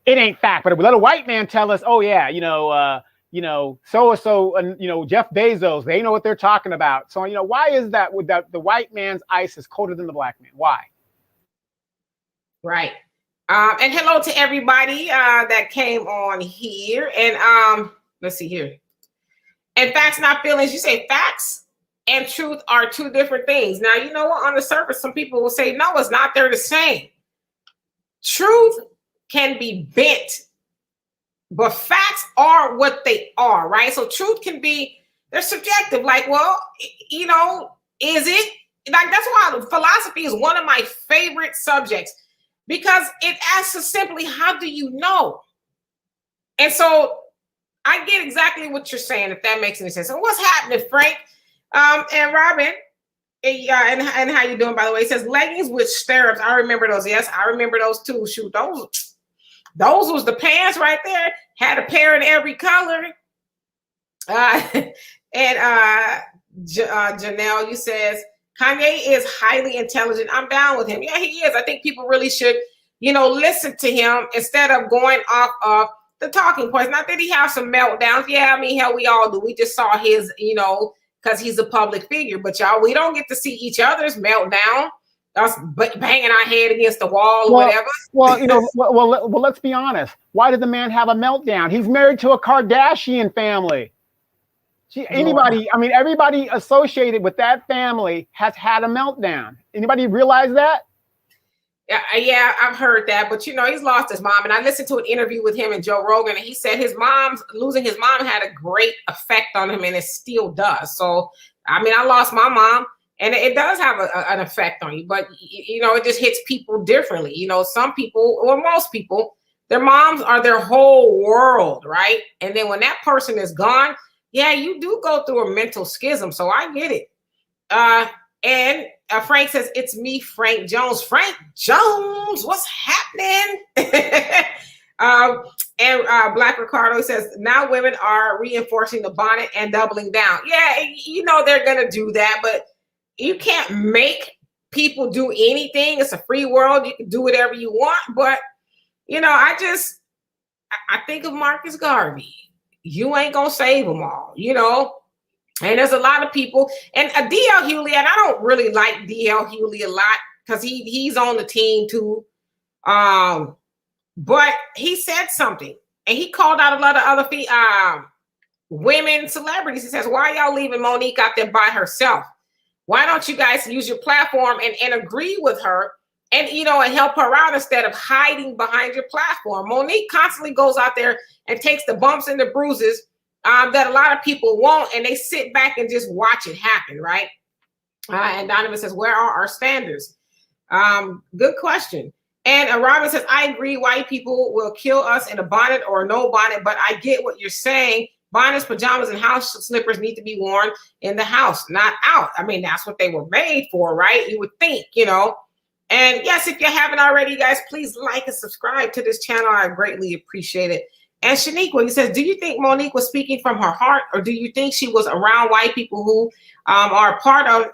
it ain't fact. But if we let a white man tell us, oh yeah, so and so, and Jeff Bezos, they know what they're talking about. So why is that? With the white man's ice is colder than the black man? Why? Right. And hello to everybody that came on here. And let's see here. And facts, not feelings. You say facts and truth are two different things. Now, you know what? On the surface, some people will say, no, it's not. They're the same. Truth can be bent, but facts are what they are, right? So truth can be, they're subjective. Like, well, is it? Like, that's why philosophy is one of my favorite subjects, because it asks us simply, how do you know? And so I get exactly what you're saying, if that makes any sense. So what's happening, Frank? And Robin, and how you doing, by the way? It says leggings with stirrups. I remember those. Yes, I remember those too. Shoot, those was the pants right there. Had a pair in every color. Janelle, you says, Kanye is highly intelligent. I'm down with him. Yeah, he is. I think people really should, listen to him instead of going off of the talking points. Not that he has some meltdowns. Yeah, I mean, hell, we all do. We just saw his, because he's a public figure. But y'all, we don't get to see each other's meltdown. Us banging our head against the wall or whatever. Well, let's be honest. Why did the man have a meltdown? He's married to a Kardashian family. Everybody associated with that family has had a meltdown. Anybody realize that? Yeah, I've heard that, but he's lost his mom. And I listened to an interview with him and Joe Rogan, and he said losing his mom had a great effect on him, and it still does. So, I lost my mom, and it does have an effect on you, but it just hits people differently. Some people, or most people, their moms are their whole world, right? And then when that person is gone, yeah, you do go through a mental schism. So I get it. And Frank says, it's me, Frank Jones. Frank Jones, what's happening? And Black Ricardo says, now women are reinforcing the bonnet and doubling down. Yeah, they're going to do that, but you can't make people do anything. It's a free world. You can do whatever you want. But, I think of Marcus Garvey. You ain't going to save them all, And there's a lot of people, and D.L. Hughley, and I don't really like D.L. Hughley a lot because he's on the team too. But he said something, and he called out a lot of other women celebrities. He says, why y'all leaving Monique out there by herself? Why don't you guys use your platform and agree with her and, and help her out instead of hiding behind your platform? Monique constantly goes out there and takes the bumps and the bruises that a lot of people won't, and they sit back and just watch it happen, right? And Donovan says, where are our standards? Good question. And Robin says, I agree, white people will kill us in a bonnet or no bonnet, but I get what you're saying. Bonnets, pajamas, and house slippers need to be worn in the house, not out. That's what they were made for, right? You would think, And yes, if you haven't already, guys, please like and subscribe to this channel. I greatly appreciate it. And Shaniqua, he says, do you think Monique was speaking from her heart, or do you think she was around white people who are part of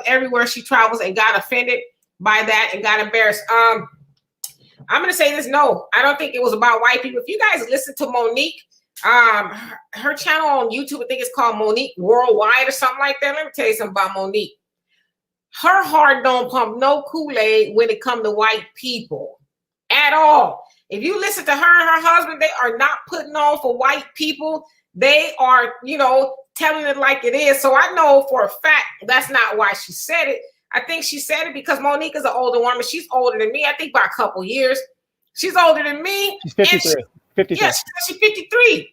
everywhere she travels and got offended by that and got embarrassed? I'm going to say this. No, I don't think it was about white people. If you guys listen to Monique, her channel on YouTube, I think it's called Monique Worldwide or something like that. Let me tell you something about Monique. her heart don't pump no Kool-Aid when it comes to white people at all. If you listen to her and her husband, they are not putting on for white people. They are, telling it like it is. So I know for a fact that's not why she said it. I think she said it because Monique is an older woman. She's older than me, I think by a couple years. She's older than me. She's 53. 53. Yes, she's 53.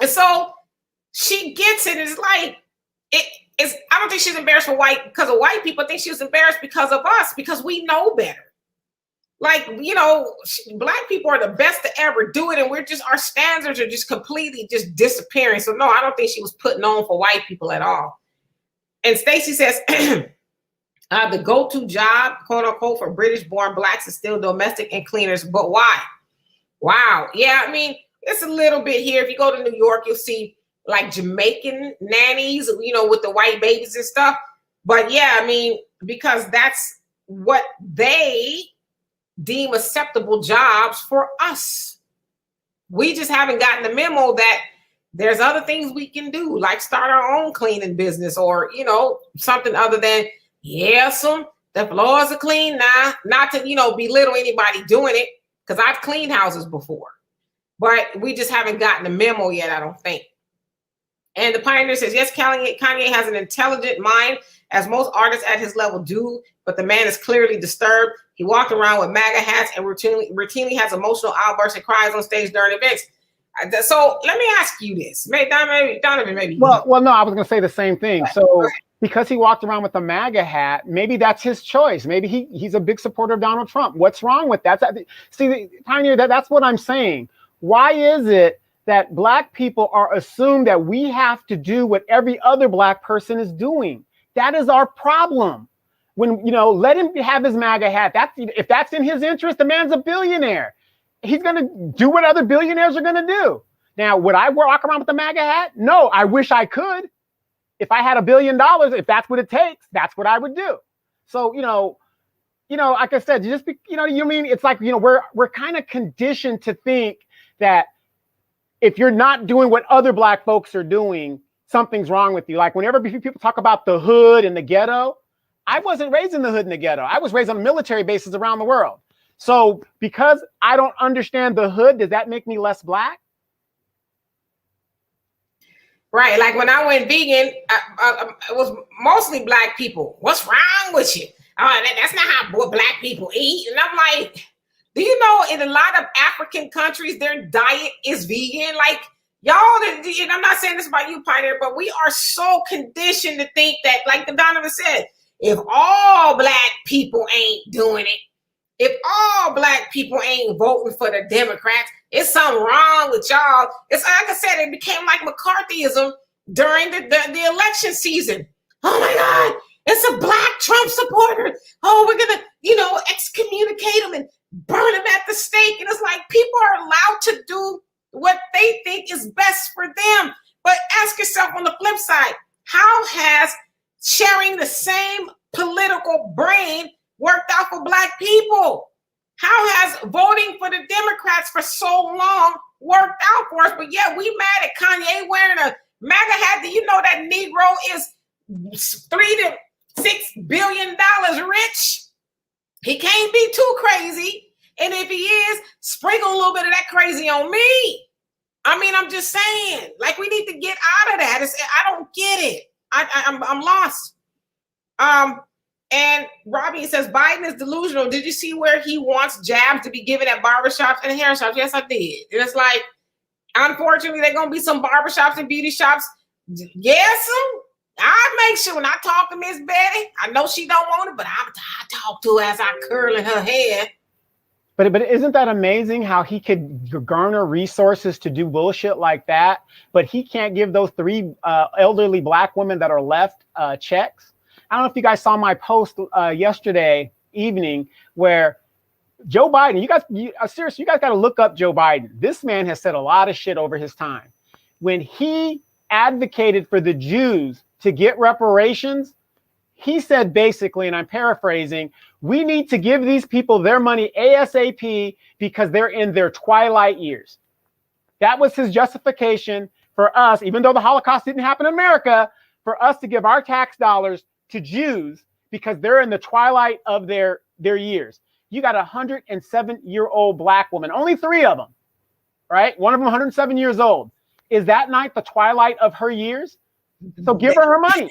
And so she gets it. It's like, I don't think she's embarrassed because of white people. I think she was embarrassed because of us, because we know better. Like, black people are the best to ever do it. And our standards are just completely just disappearing. So no, I don't think she was putting on for white people at all. And Stacey says, the go-to job, quote unquote, for British born blacks is still domestic and cleaners. But why? Wow. Yeah. I mean, it's a little bit here. If you go to New York, you'll see like Jamaican nannies, with the white babies and stuff. But yeah, I mean, because that's what they deem acceptable jobs for us. We just haven't gotten the memo that there's other things we can do, like start our own cleaning business or, something other than, the floors are clean now. Not to, belittle anybody doing it, because I've cleaned houses before. But we just haven't gotten the memo yet, I don't think. And the Pioneer says, yes, Kanye has an intelligent mind, as most artists at his level do, but the man is clearly disturbed. He walked around with MAGA hats and routinely has emotional outbursts and cries on stage during events. So let me ask you this. Donovan, maybe. Well, no, I was going to say the same thing. So because he walked around with a MAGA hat, maybe that's his choice. Maybe he's a big supporter of Donald Trump. What's wrong with that? See, Pioneer, that's what I'm saying. Why is it that black people are assumed that we have to do what every other black person is doing? That is our problem. When, let him have his MAGA hat. If that's in his interest, the man's a billionaire. He's going to do what other billionaires are going to do. Now, would I walk around with a MAGA hat? No, I wish I could. If I had $1 billion, if that's what it takes, that's what I would do. So, like I said, it's like, we're kind of conditioned to think that if you're not doing what other black folks are doing, something's wrong with you. Like whenever people talk about the hood and the ghetto, I wasn't raised in the hood and the ghetto. I was raised on military bases around the world. So because I don't understand the hood, does that make me less black? Right. Like when I went vegan, it was mostly black people. What's wrong with you? That's not how black people eat. And I'm like, do you know in a lot of African countries, their diet is vegan? Like y'all, and I'm not saying this about you, Pioneer, but we are so conditioned to think that, like the Donovan said, if all black people ain't doing it, if all black people ain't voting for the Democrats, it's something wrong with y'all. It's like I said, it became like McCarthyism during the election season. Oh my God, it's a black Trump supporter. Oh, we're gonna, excommunicate him and burn him at the stake. And it's like people are allowed to do what they think is best for them. But ask yourself on the flip side, how has sharing the same political brain worked out for black people? How has voting for the Democrats for so long worked out for us? But yeah, we mad at Kanye wearing a MAGA hat. Do you know that Negro is $3 to $6 billion rich? He can't be too crazy. And if he is, sprinkle a little bit of that crazy on me. I mean, I'm just saying, like, we need to get out of that. I don't get it. I'm lost. And Robbie says, Biden is delusional. Did you see where he wants jabs to be given at barbershops and hair shops? Yes, I did. And it's like, unfortunately, there are going to be some barbershops and beauty shops. Yes, I make sure when I talk to Miss Betty, I know she don't want it, but I talk to her as I curl in her hair. But isn't that amazing how he could garner resources to do bullshit like that, but he can't give those 3 elderly black women that are left checks? I don't know if you guys saw my post yesterday evening where Joe Biden, you guys got to look up Joe Biden. This man has said a lot of shit over his time. When he advocated for the Jews to get reparations, he said basically, and I'm paraphrasing, we need to give these people their money ASAP because they're in their twilight years. That was his justification for us, even though the Holocaust didn't happen in America, for us to give our tax dollars to Jews because they're in the twilight of their years. You got a 107-year-old black woman, only 3 of them, right? One of them 107 years old. Is that not the twilight of her years? So give her money.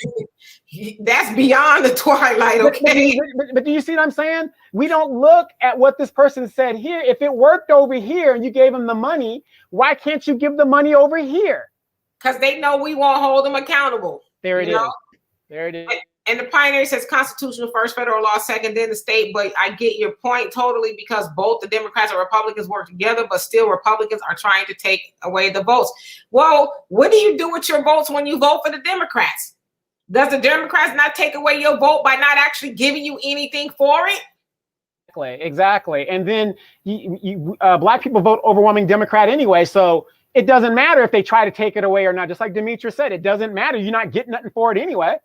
That's beyond the twilight, okay? But do you see what I'm saying? We don't look at what this person said here. If it worked over here and you gave them the money, why can't you give the money over here? Because they know we won't hold them accountable. There it is. There it is. And the pioneer says constitutional first, federal law second, then the state. But I get your point totally, because both the Democrats and Republicans work together, but still Republicans are trying to take away the votes. Well, what do you do with your votes when you vote for the Democrats? Does the Democrats not take away your vote by not actually giving you anything for it? Exactly. And then black people vote overwhelming Democrat anyway. So it doesn't matter if they try to take it away or not. Just like Demetra said, it doesn't matter. You're not getting nothing for it anyway.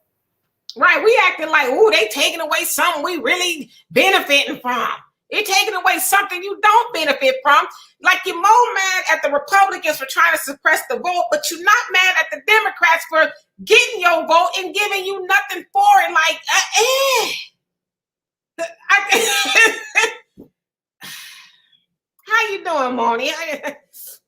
Right, we acting like, ooh, they taking away something we really benefiting from. They're taking away something you don't benefit from. Like, you're more mad at the Republicans for trying to suppress the vote, but you're not mad at the Democrats for getting your vote and giving you nothing for it. Like, How you doing, Moni?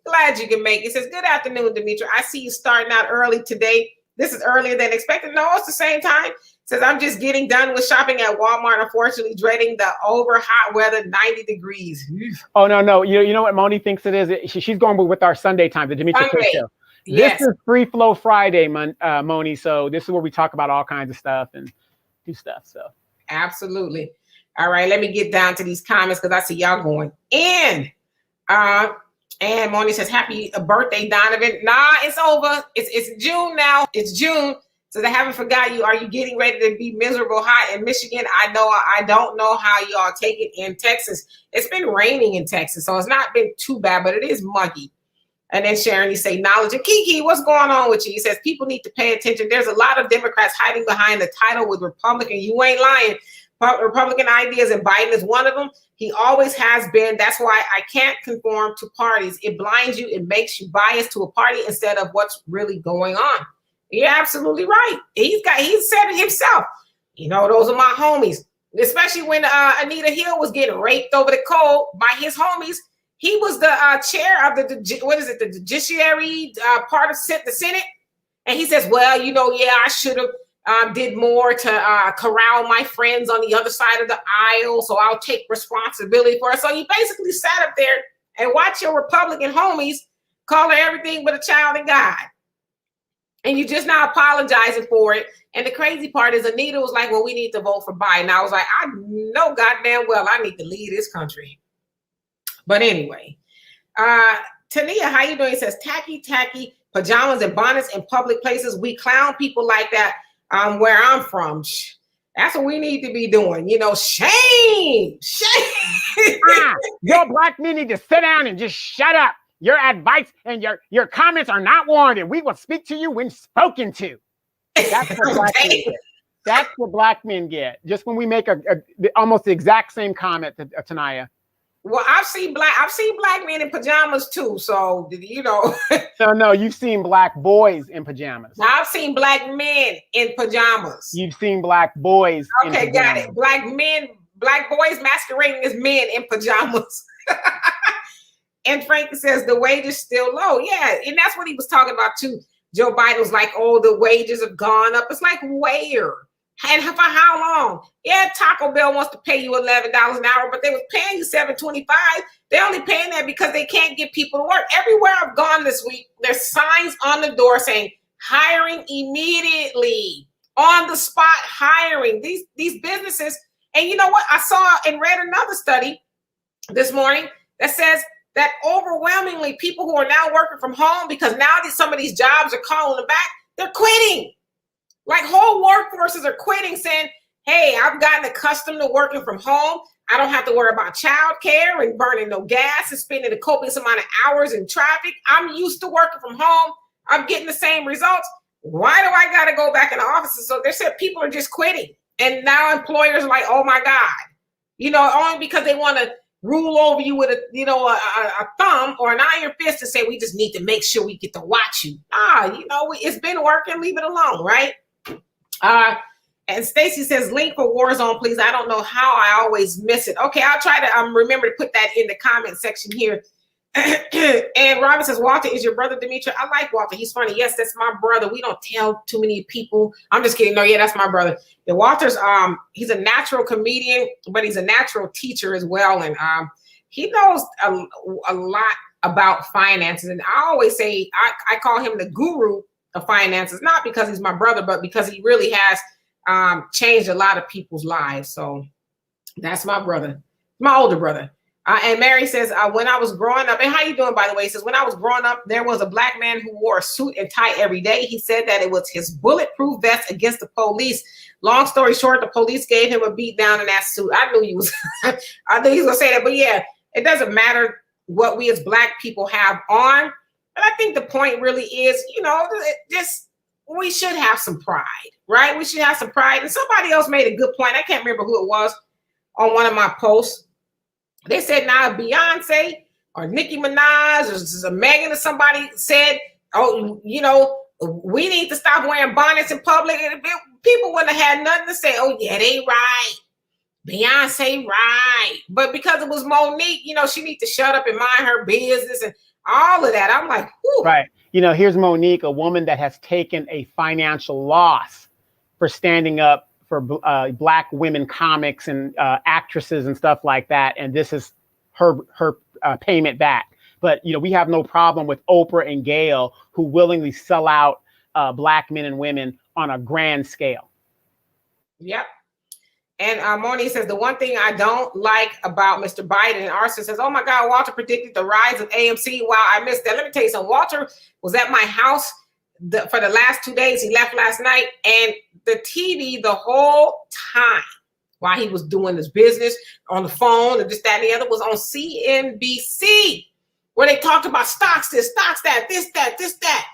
Glad you can make it. It says, good afternoon, Demetra. I see you starting out early today. This is earlier than expected. No, it's the same time. It says, I'm just getting done with shopping at Walmart, unfortunately, dreading the over hot weather, 90 degrees. Oh, no. You know what Moni thinks it is? She's going with our Sunday time, the Demetra show. Yes. This is Free Flow Friday, Moni. So this is where we talk about all kinds of stuff and do stuff. So absolutely. All right, let me get down to these comments because I see y'all going in. And Moni says, happy birthday, Donovan. Nah, it's over. It's June now. It's June. So they haven't forgot you. Are you getting ready to be miserable hot in Michigan? I don't know how y'all take it in Texas. It's been raining in Texas, so it's not been too bad, but it is muggy. And then Sharon, you say, knowledge. And Kiki, what's going on with you? He says, people need to pay attention. There's a lot of Democrats hiding behind the title with Republican. You ain't lying. Republican ideas, and Biden is one of them. He always has been. That's why I can't conform to parties. It blinds you. It makes you biased to a party instead of what's really going on. You're absolutely right. He said it himself. You know, those are my homies. Especially when Anita Hill was getting raped over the cold by his homies. He was the chair of the judiciary part of the Senate. And he says, well, I should have did more to corral my friends on the other side of the aisle, so I'll take responsibility for it. So you basically sat up there and watched your Republican homies call her everything but a child of God. And you just now apologizing for it. And the crazy part is Anita was like, well, we need to vote for Biden. I was like, I know goddamn well I need to lead this country. But anyway, Tania, how you doing? It says, tacky pajamas and bonnets in public places. We clown people like that. Where I'm from. That's what we need to be doing. Shame. Your black men need to sit down and just shut up. Your advice and your comments are not warranted. We will speak to you when spoken to. That's what black men get. That's what black men get. Just when we make almost the exact same comment to Tanaya. Well, I've seen black men in pajamas too. So No, you've seen black boys in pajamas. Now, I've seen black men in pajamas. You've seen black boys. Okay, got it. Black boys masquerading as men in pajamas. And Frank says the wage is still low. Yeah, and that's what he was talking about too. Joe Biden was like, oh, the wages have gone up. It's like, where? And for how long? Yeah, Taco Bell wants to pay you $11 an hour, but they was paying you $7.25. They're only paying that because they can't get people to work. Everywhere I've gone this week, there's signs on the door saying hiring immediately, on the spot hiring. These businesses, and you know what? I saw and read another study this morning that says that overwhelmingly people who are now working from home, because now some of these jobs are calling them back, they're quitting. Like whole workforces are quitting, saying, hey, I've gotten accustomed to working from home. I don't have to worry about childcare and burning no gas and spending a copious amount of hours in traffic. I'm used to working from home. I'm getting the same results. Why do I got to go back in the offices? So they said people are just quitting. And now employers are like, oh my God, only because they want to rule over you with a thumb or an iron fist and say, we just need to make sure we get to watch you. It's been working. Leave it alone. Right. And Stacey says, link for Warzone, please. I don't know how I always miss it. Okay, I'll try to remember to put that in the comment section here. And Robin says, Walter is your brother, Demetria. I like Walter. He's funny. Yes, that's my brother. We don't tell too many people. I'm just kidding. No, yeah, that's my brother. And Walter's he's a natural comedian, but he's a natural teacher as well. And he knows a lot about finances. And I always say I call him the guru of finances, not because he's my brother, but because he really has changed a lot of people's lives. So that's my brother, my older brother. And Mary says, when I was growing up, and how you doing, by the way? He says, when I was growing up, there was a black man who wore a suit and tie every day. He said that it was his bulletproof vest against the police. Long story short, the police gave him a beat down in that suit. I knew he was, I knew he was gonna say that, but yeah, it doesn't matter what we as black people have on. And I think the point really is, you know, just we should have some pride, right? We should have some pride. And somebody else made a good point. I can't remember who it was on one of my posts. They said now Beyonce or Nicki Minaj or Megan or somebody said, oh, you know, we need to stop wearing bonnets in public. And people wouldn't have had nothing to say. Oh, yeah, they right. Beyonce right. But because it was Monique, you know, she needs to shut up and mind her business and all of that. I'm like, whew. Right. You know, here's Monique, a woman that has taken a financial loss for standing up for black women comics and actresses and stuff like that. And this is her payment back. But, you know, we have no problem with Oprah and Gayle, who willingly sell out black men and women on a grand scale. Yep. And Moni says, the one thing I don't like about Mr. Biden, and Arson says, oh my God, Walter predicted the rise of AMC. Wow, I missed that. Let me tell you something. Walter was at my house for the last 2 days. He left last night, and the TV the whole time while he was doing his business on the phone and this, that, and the other was on CNBC, where they talked about stocks, this, stocks, that, this, that, this, that.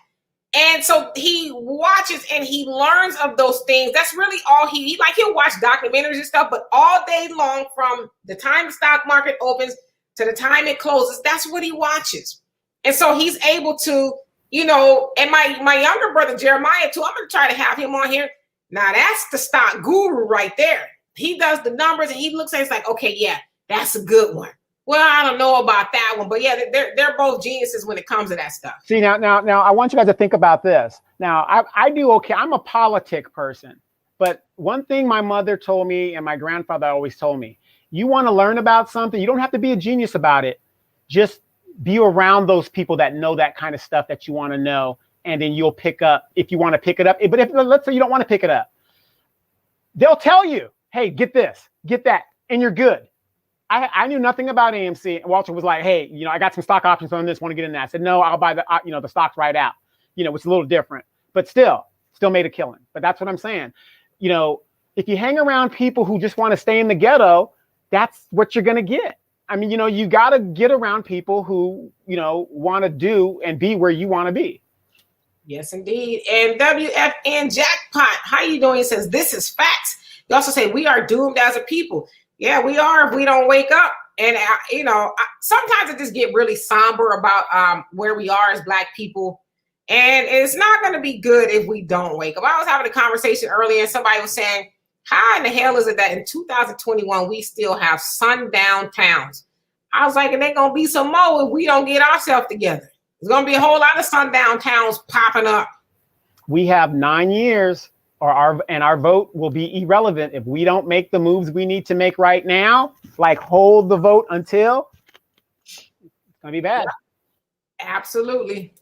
And so he watches and he learns of those things. That's really all he like. He'll watch documentaries and stuff, but all day long, from the time the stock market opens to the time it closes, that's what he watches. And so he's able to, you know, and my younger brother, Jeremiah, too, I'm going to try to have him on here. Now, that's the stock guru right there. He does the numbers and he looks at it, it's like, okay, yeah, that's a good one. Well, I don't know about that one, but yeah, they're both geniuses when it comes to that stuff. See, now, I want you guys to think about this. Now, I do okay. I'm a politic person, but one thing my mother told me and my grandfather always told me, you want to learn about something, you don't have to be a genius about it. Just be around those people that know that kind of stuff that you want to know, and then you'll pick up if you want to pick it up. But if, let's say you don't want to pick it up, they'll tell you, hey, get this, get that, and you're good. I knew nothing about AMC. And Walter was like, hey, you know, I got some stock options on this, want to get in that. I said, no, I'll buy the, you know, the stocks right out. You know, it's a little different, but still made a killing. But that's what I'm saying. You know, if you hang around people who just want to stay in the ghetto, that's what you're going to get. I mean, you know, you got to get around people who, you know, want to do and be where you want to be. Yes, indeed. And WFN Jackpot, how you doing? He says, this is facts. You also say, we are doomed as a people. Yeah, we are if we don't wake up. And, you know, sometimes I just get really somber about where we are as Black people. And it's not going to be good if we don't wake up. I was having a conversation earlier and somebody was saying, how in the hell is it that in 2021 we still have sundown towns? I was like, and they're going to be some more if we don't get ourselves together. There's going to be a whole lot of sundown towns popping up. We have 9 years. Our vote will be irrelevant if we don't make the moves we need to make right now, like hold the vote until it's gonna be bad. Yeah, absolutely.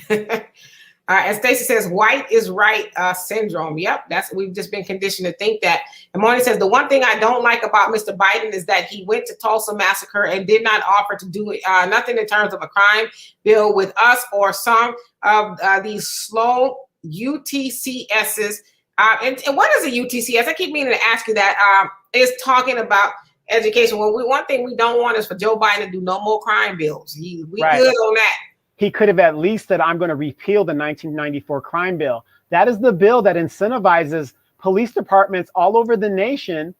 And Stacey says, white is right syndrome. Yep, we've just been conditioned to think that. And Moni says, the one thing I don't like about Mr. Biden is that he went to Tulsa Massacre and did not offer to do nothing in terms of a crime bill with us or some of these slow UTCSs. And what is a UTCS? I keep meaning to ask you that. Is talking about education. Well, one thing we don't want is for Joe Biden to do no more crime bills. We right. Good on that. He could have at least said, I'm going to repeal the 1994 crime bill. That is the bill that incentivizes police departments all over the nation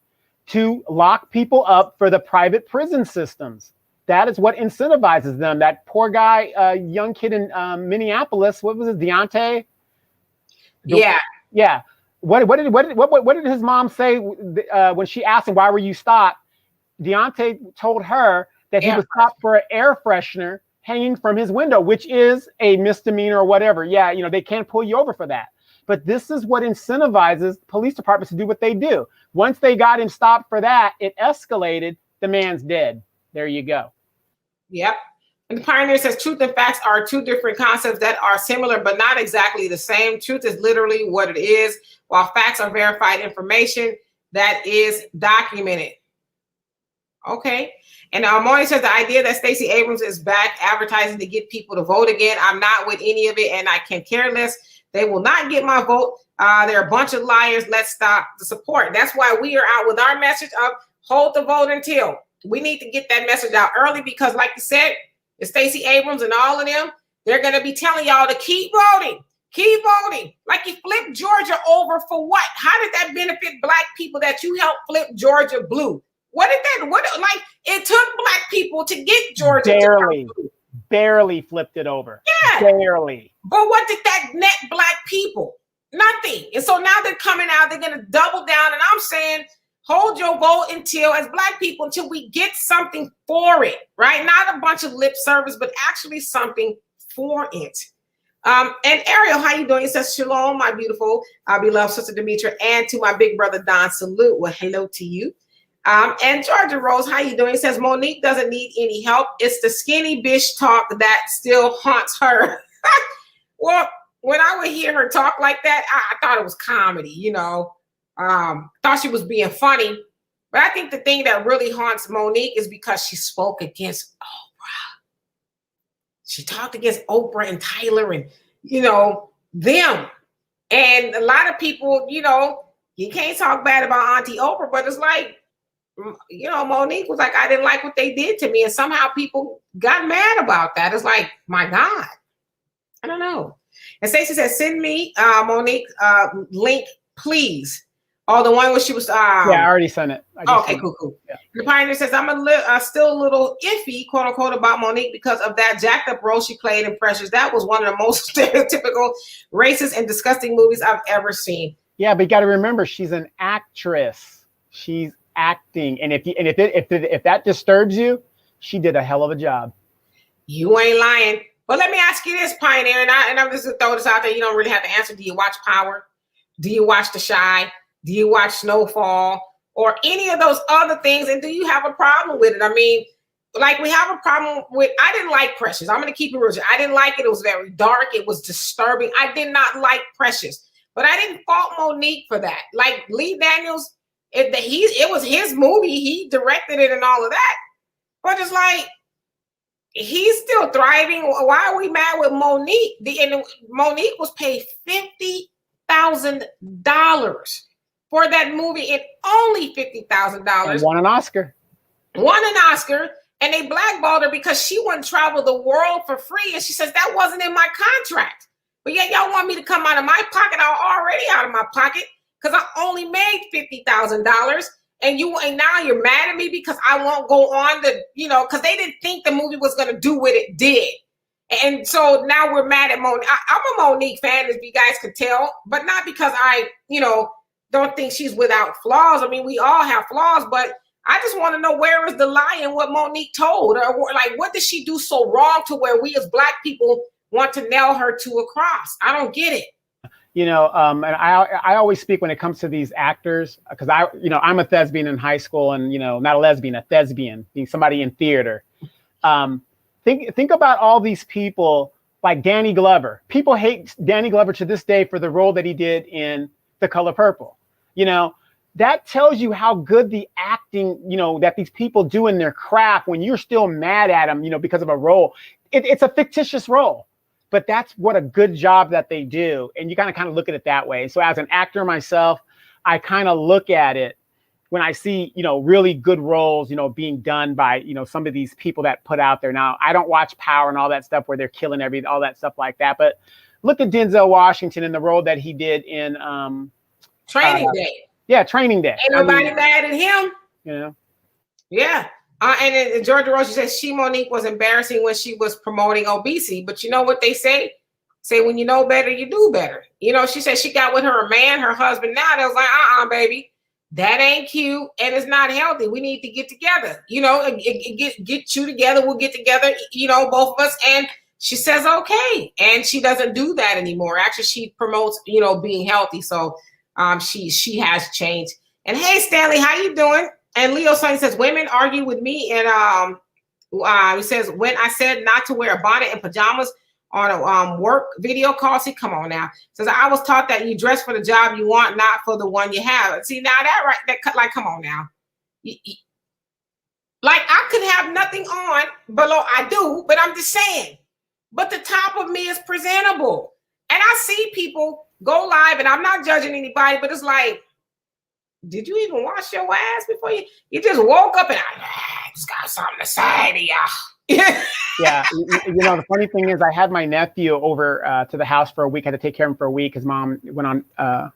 to lock people up for the private prison systems. That is what incentivizes them. That poor guy, young kid in Minneapolis, what was it, Deontay? Yeah. Yeah. What did his mom say when she asked him, why were you stopped? Deontay told her that he was stopped for an air freshener hanging from his window, which is a misdemeanor or whatever. Yeah, they can't pull you over for that. But this is what incentivizes police departments to do what they do. Once they got him stopped for that, it escalated. The man's dead. There you go. Yep. And the Pioneer says truth and facts are two different concepts that are similar, but not exactly the same. Truth is literally what it is, while facts are verified information that is documented. Okay. And Morning says the idea that Stacey Abrams is back advertising to get people to vote again. I'm not with any of it, and I can care less. They will not get my vote. They're a bunch of liars. Let's stop the support. That's why we are out with our message of hold the vote until. We need to get that message out early because, like you said, the Stacey Abrams and all of them, they're going to be telling y'all to keep voting. Keep voting. Like you flipped Georgia over for what? How did that benefit black people that you helped flip Georgia blue? It took black people to get Georgia barely flipped it over. Yeah. Barely. But what did that net black people? Nothing. And so now they're coming out, they're going to double down. And I'm saying, hold your vote as black people, until we get something for it, right? Not a bunch of lip service, but actually something for it. And Ariel, how you doing? It says, shalom, my beautiful, beloved sister Demetra, and to my big brother, Don, salute. Well, hello to you. And Georgia Rose, how you doing? It says, Monique doesn't need any help. It's the skinny bitch talk that still haunts her. Well, when I would hear her talk like that, I thought it was comedy, thought she was being funny. But I think the thing that really haunts Monique is because she spoke against Oprah. She talked against Oprah and Tyler and, them. And a lot of people, you can't talk bad about Auntie Oprah, but it's like, Monique was like, I didn't like what they did to me. And somehow people got mad about that. It's like, my God, I don't know. And Stacey said, send me Monique link, please. Oh, the one where she was. Yeah, I already sent it. Okay, cool. Yeah. The Pioneer says, I'm still a little iffy, quote unquote, about Monique because of that jacked up role she played in Precious. That was one of the most stereotypical, racist, and disgusting movies I've ever seen. Yeah, but you got to remember, she's an actress. She's acting, and if that disturbs you, she did a hell of a job. You ain't lying. But let me ask you this, Pioneer, and I'm just gonna throw this out there. You don't really have to answer. Do you watch Power? Do you watch The Chi? Do you watch Snowfall or any of those other things? And do you have a problem with it? I mean, like we have a problem with. I didn't like Precious. I'm gonna keep it real. I didn't like it. It was very dark. It was disturbing. I did not like Precious, but I didn't fault Monique for that. Like Lee Daniels. It was his movie. He directed it and all of that. But it's like, he's still thriving. Why are we mad with Monique? Monique was paid $50,000 for that movie, and only $50,000. Won an Oscar. And they blackballed her because she wouldn't travel the world for free. And she says, that wasn't in my contract. But yet y'all want me to come out of my pocket. I'm already out of my pocket, because I only made $50,000, and now you're mad at me because I won't go on because they didn't think the movie was going to do what it did. And so now we're mad at Monique. I'm a Monique fan, as you guys could tell, but not because I, don't think she's without flaws. I mean, we all have flaws, but I just want to know, where is the lie in what Monique told? Or like, what did she do so wrong to where we as Black people want to nail her to a cross? I don't get it. And I always speak when it comes to these actors, because I'm a thespian in high school, and not a lesbian, a thespian, being somebody in theater. Think about all these people like Danny Glover. People hate Danny Glover to this day for the role that he did in The Color Purple. That tells you how good the acting, that these people do in their craft when you're still mad at them, because of a role. It's a fictitious role. But that's what a good job that they do. And you kind of look at it that way. So as an actor myself, I kind of look at it when I see, really good roles, being done by, some of these people that put out there. Now, I don't watch Power and all that stuff where they're killing all that stuff like that. But look at Denzel Washington and the role that he did in Training Day. Yeah, Training Day. Ain't nobody mad at him. Yeah. And Georgia Rose says Monique was embarrassing when she was promoting obesity. But you know what they say? Say when you know better, you do better. You know, she said she got with her man, her husband now. They was like, baby, that ain't cute and it's not healthy. We need to get together. You know, get you together. We'll get together, you know, both of us. And she says, okay. And she doesn't do that anymore. Actually, she promotes, you know, being healthy. So she has changed. And hey, Stanley, how you doing? And Leo Sonny says, women argue with me. And he says, when I said not to wear a bonnet and pajamas on a work video call, see, come on now. Says, I was taught that you dress for the job you want, not for the one you have. See, now that right, that like, come on now. Like, I could have nothing on below. I do, but I'm just saying. But the top of me is presentable. And I see people go live, and I'm not judging anybody, but it's like, did you even wash your ass before you just woke up and I just got something to say to y'all. Yeah, you know, the funny thing is I had my nephew over to the house for a week. I had to take care of him for a week because mom went on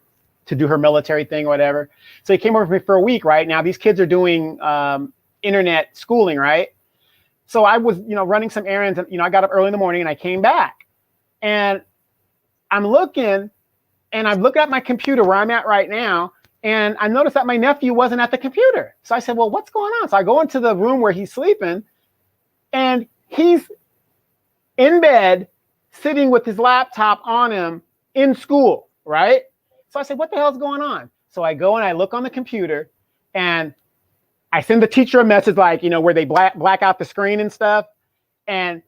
to do her military thing or whatever. So he came over for me for a week, right? Now these kids are doing internet schooling, right? So I was, you know, running some errands and, you know, I got up early in the morning and I came back and I'm looking at my computer where I'm at right now. And I noticed that my nephew wasn't at the computer. So I said, well, what's going on? So I go into the room where he's sleeping and he's in bed sitting with his laptop on him in school, right? So I said, what the hell's going on? So I go and I look on the computer and I send the teacher a message like, you know, where they black out the screen and stuff. And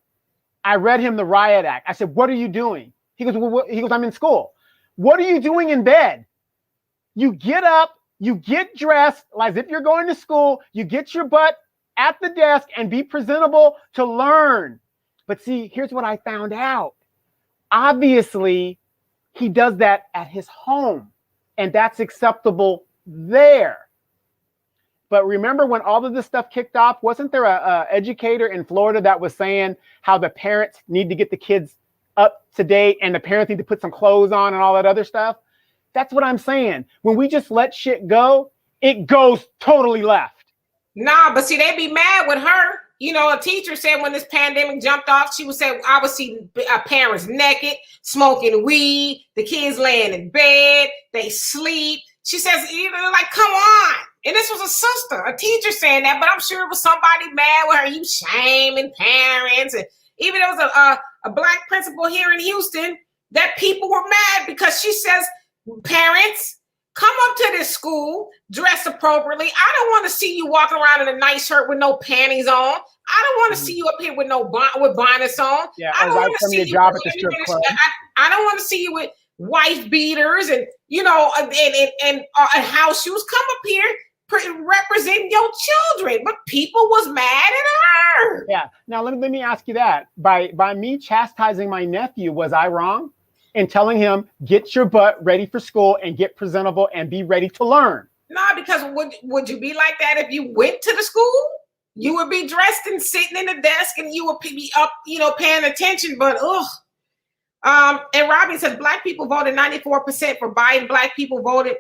I read him the riot act. I said, what are you doing? He goes, well, I'm in school. What are you doing in bed? You get up, you get dressed as if you're going to school, you get your butt at the desk and be presentable to learn. But see, here's what I found out. Obviously, he does that at his home, and that's acceptable there. But remember when all of this stuff kicked off, wasn't there a educator in Florida that was saying how the parents need to get the kids up to date and the parents need to put some clothes on and all that other stuff? That's what I'm saying. When we just let shit go, it goes totally left. Nah, but see, they be mad with her. You know, a teacher said when this pandemic jumped off, she would say, I would see parents naked, smoking weed, the kids laying in bed, they sleep. She says, you know, like, come on. And this was a sister, a teacher saying that, but I'm sure it was somebody mad with her. You shaming parents. And even there was a black principal here in Houston that people were mad because she says, parents, come up to this school, dress appropriately. I don't want to see you walking around in a nice shirt with no panties on. I don't want to see you up here with with bonnets on. Yeah, I don't want to see you. Job at the strip club. I don't want to see you with wife beaters and, you know, and house shoes. Come up here, represent your children. But people was mad at her. Yeah. Now let me ask you that. By me chastising my nephew, was I wrong in telling him, get your butt ready for school and get presentable and be ready to learn? Nah, because would you be like that if you went to the school? You would be dressed and sitting in the desk and you would be up, you know, paying attention. But and Robin says black people voted 94% for Biden. Black people vote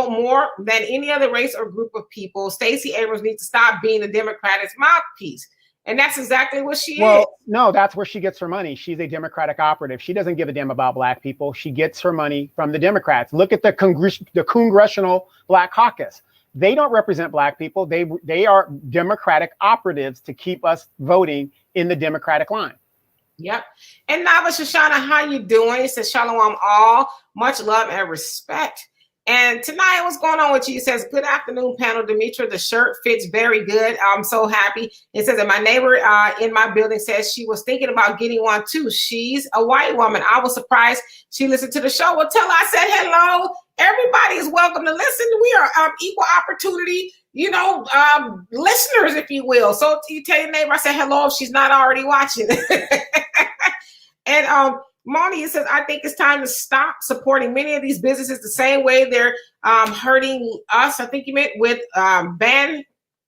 more than any other race or group of people. Stacey Abrams needs to stop being the Democrats' mouthpiece. And that's exactly what she is. No, that's where she gets her money. She's a Democratic operative. She doesn't give a damn about black people. She gets her money from the Democrats. Look at the Congressional Black Caucus. They don't represent black people. They are Democratic operatives to keep us voting in the Democratic line. Yep. And Nava Shoshana, how you doing? It says, Shalom all. Much love and respect. And tonight, what's going on with you? It says, good afternoon, panel. Demetra, the shirt fits very good. I'm so happy. It says that my neighbor in my building says she was thinking about getting one too. She's a white woman. I was surprised she listened to the show. Well, tell her I said hello. Everybody is welcome to listen. We are equal opportunity, you know, listeners, if you will. So you tell your neighbor I said hello if she's not already watching. And Moni says, I think it's time to stop supporting many of these businesses the same way they're hurting us. I think you meant with band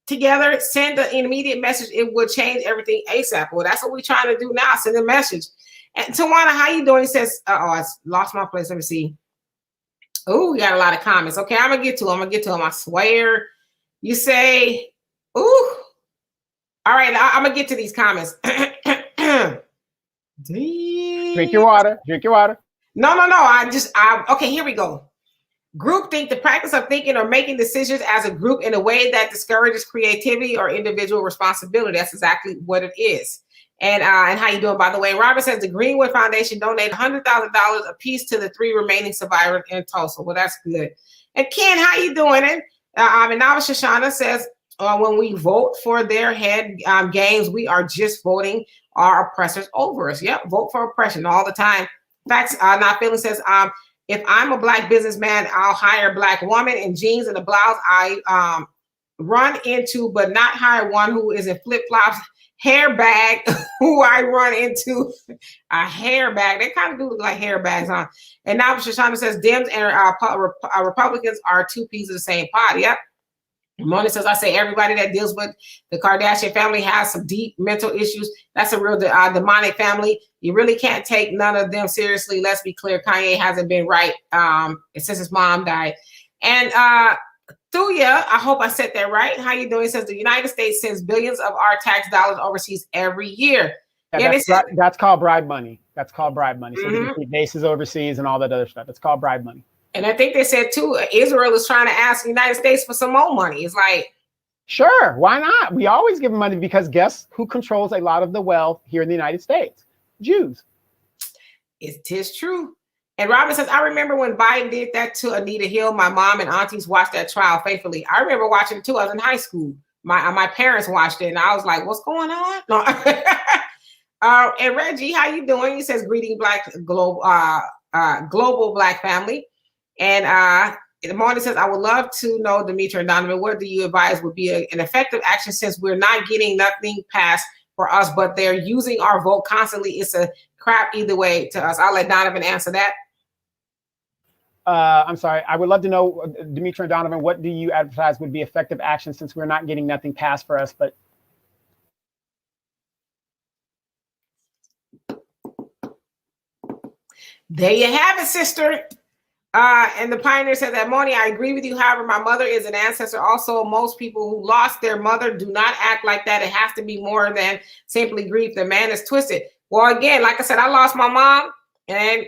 together, send an immediate message. It will change everything ASAP. Well, that's what we're trying to do now. Send a message. And Tawana, how you doing? He says, I lost my place. Let me see. Oh, we got a lot of comments. Okay, I'm going to get to them. I swear. You say, ooh. All right, I'm going to get to these comments. Drink your water. No. Okay, here we go. Groupthink, the practice of thinking or making decisions as a group in a way that discourages creativity or individual responsibility. That's exactly what it is. And how you doing, by the way? Robert says the Greenwood Foundation donated $100,000 a piece to the 3 remaining survivors in Tulsa. Well, that's good. And Ken, how you doing? And Nava Shoshana says, when we vote for their head games, we are just voting our oppressors over us. Yep, vote for oppression all the time. Facts. Not feeling says, if I'm a Black businessman, I'll hire a Black woman in jeans and a blouse I run into, but not hire one who is in flip-flops, hair bag, who I run into a hair bag. They kind of do look like hair bags, huh? And now Shoshana says, Dems and Republicans are 2 pieces of the same pot. Yep. Mona says, I say everybody that deals with the Kardashian family has some deep mental issues. That's a real demonic family. You really can't take none of them seriously. Let's be clear. Kanye hasn't been right since his mom died. And Thuya, I hope I said that right. How you doing? It says the United States sends billions of our tax dollars overseas every year. Yeah, that's called bribe money. That's called bribe money. So they keep bases overseas and all that other stuff. It's called bribe money. And I think they said, too, Israel is trying to ask the United States for some more money. It's like, sure, why not? We always give them money because guess who controls a lot of the wealth here in the United States? Jews. It is true. And Robin says, I remember when Biden did that to Anita Hill. My mom and aunties watched that trial faithfully. I remember watching it, too. I was in high school. My parents watched it, and I was like, what's going on? No. And Reggie, how you doing? He says, greeting global Black family. And the morning says, I would love to know, Demetra and Donovan, what do you advise would be an effective action since we're not getting nothing passed for us, but they're using our vote constantly. It's a crap either way to us. I'll let Donovan answer that. I'm sorry. I would love to know, Demetra and Donovan, what do you advise would be effective action since we're not getting nothing passed for us, but there you have it, sister. And the pioneer said that morning, I agree with you. However, my mother is an ancestor. Also, most people who lost their mother do not act like that. It has to be more than simply grief. The man is twisted. Well, again, like I said, I lost my mom, and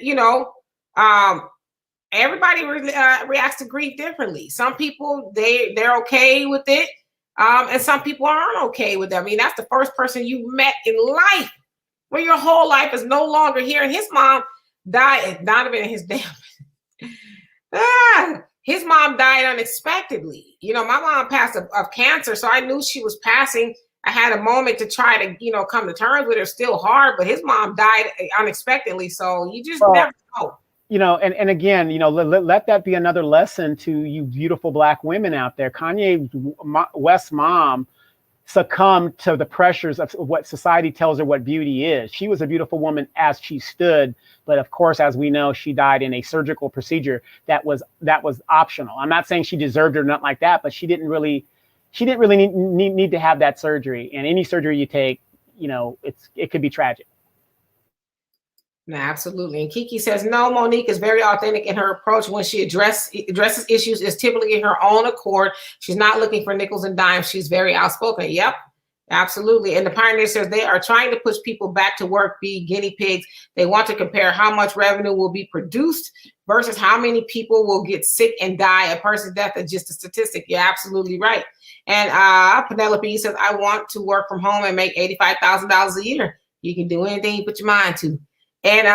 everybody reacts to grief differently. Some people they're okay with it, and some people aren't okay with it. I mean, that's the first person you met in life, where your whole life is no longer here. And his mom died. Donovan and his damn. His mom died unexpectedly. My mom passed of cancer, so I knew she was passing. I had a moment to try to, come to terms with her. Still hard, but his mom died unexpectedly. So you just never know. And again, let that be another lesson to you beautiful Black women out there. Kanye West's mom succumbed to the pressures of what society tells her what beauty is. She was a beautiful woman as she stood, but of course, as we know, she died in a surgical procedure that was optional. I'm not saying she deserved it or nothing like that, but she didn't really need to have that surgery. And any surgery you take, it could be tragic. No, absolutely. And Kiki says, no, Monique is very authentic in her approach. When she addresses issues, is typically in her own accord. She's not looking for nickels and dimes. She's very outspoken. Yep, absolutely. And the pioneer says they are trying to push people back to work, be guinea pigs. They want to compare how much revenue will be produced versus how many people will get sick and die. A person's death is just a statistic. You're absolutely right. And Penelope says, I want to work from home and make $85,000 a year. You can do anything you put your mind to. And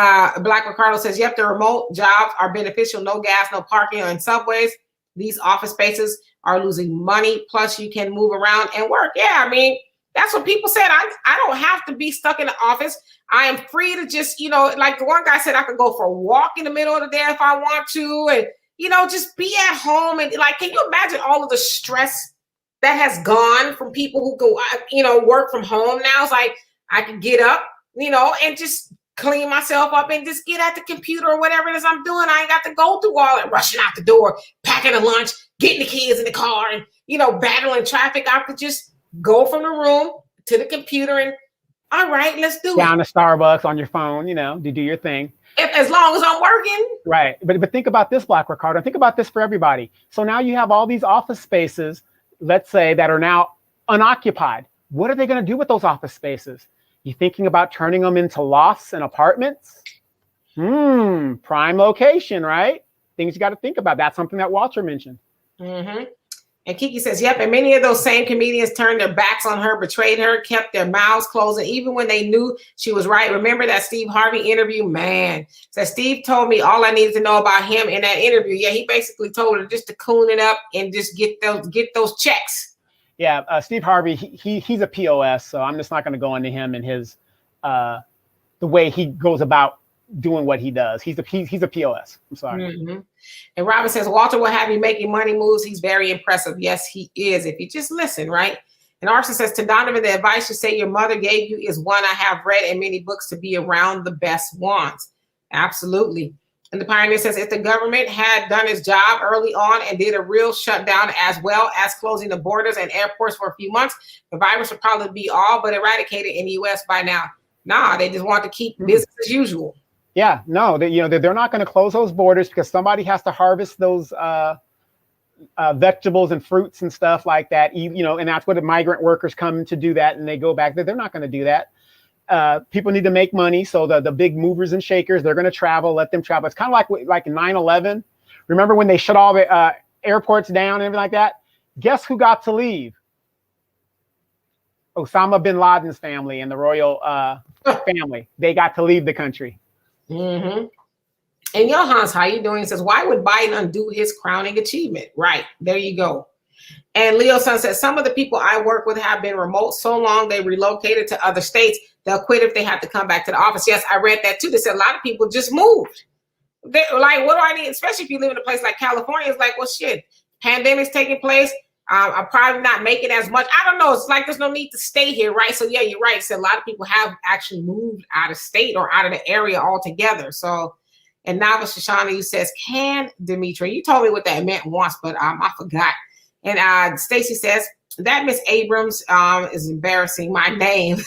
Black Ricardo says, yep, the remote jobs are beneficial. No gas, no parking on subways. These office spaces are losing money. Plus, you can move around and work. Yeah, I mean, that's what people said. I don't have to be stuck in the office. I am free to just, like the one guy said, I could go for a walk in the middle of the day if I want to. And, just be at home. And like, can you imagine all of the stress that has gone from people who go, work from home now? It's like, I can get up, and just clean myself up and just get at the computer or whatever it is I'm doing. I ain't got to go through all that rushing out the door, packing a lunch, getting the kids in the car and, battling traffic. I could just go from the room to the computer and, all right, let's do it. Down to Starbucks on your phone, to do your thing. As long as I'm working. Right. But think about this, Black Ricardo. Think about this for everybody. So now you have all these office spaces, let's say, that are now unoccupied. What are they going to do with those office spaces? You thinking about turning them into lofts and apartments? Prime location, right? Things you got to think about. That's something that Walter mentioned. Mm-hmm. And Kiki says, yep, and many of those same comedians turned their backs on her, betrayed her, kept their mouths closed, and even when they knew she was right. Remember that Steve Harvey interview? Man, so Steve told me all I needed to know about him in that interview. Yeah, he basically told her just to coon it up and just get those checks. Yeah, Steve Harvey, he's a POS, so I'm just not going to go into him and his the way he goes about doing what he does. He's a POS. I'm sorry. Mm-hmm. And Robin says, Walter will have you making money moves. He's very impressive. Yes, he is. If you just listen, right? And Arson says, to Donovan, the advice you say your mother gave you is one I have read in many books, to be around the best ones. Absolutely. And the Pioneer says, if the government had done its job early on and did a real shutdown as well as closing the borders and airports for a few months, the virus would probably be all but eradicated in the U.S. by now. Nah, they just want to keep business as usual. Yeah, no, they're not going to close those borders because somebody has to harvest those vegetables and fruits and stuff like that. And that's what the migrant workers come to do that, and they go back. They're not going to do that. People need to make money, so the big movers and shakers, they're going to travel. Let them travel. It's kind of like 9/11. Remember when they shut all the airports down and everything like that? Guess who got to leave? Osama bin Laden's family and the royal family. They got to leave the country. Mm-hmm. And Johans, how you doing? He says, why would Biden undo his crowning achievement? Right. There you go. And Leo Son says, some of the people I work with have been remote so long they relocated to other states. They'll quit if they have to come back to the office. Yes, I read that too. They said a lot of people just moved. They're like, what do I need? Especially if you live in a place like California. It's like, well, shit, pandemic's taking place. I'm probably not making as much. I don't know. It's like there's no need to stay here, right? So yeah, you're right. So a lot of people have actually moved out of state or out of the area altogether. So, and Nava Shoshana says, can Demetra? You told me what that meant once, but I forgot. And Stacey says, that Miss Abrams is embarrassing my name.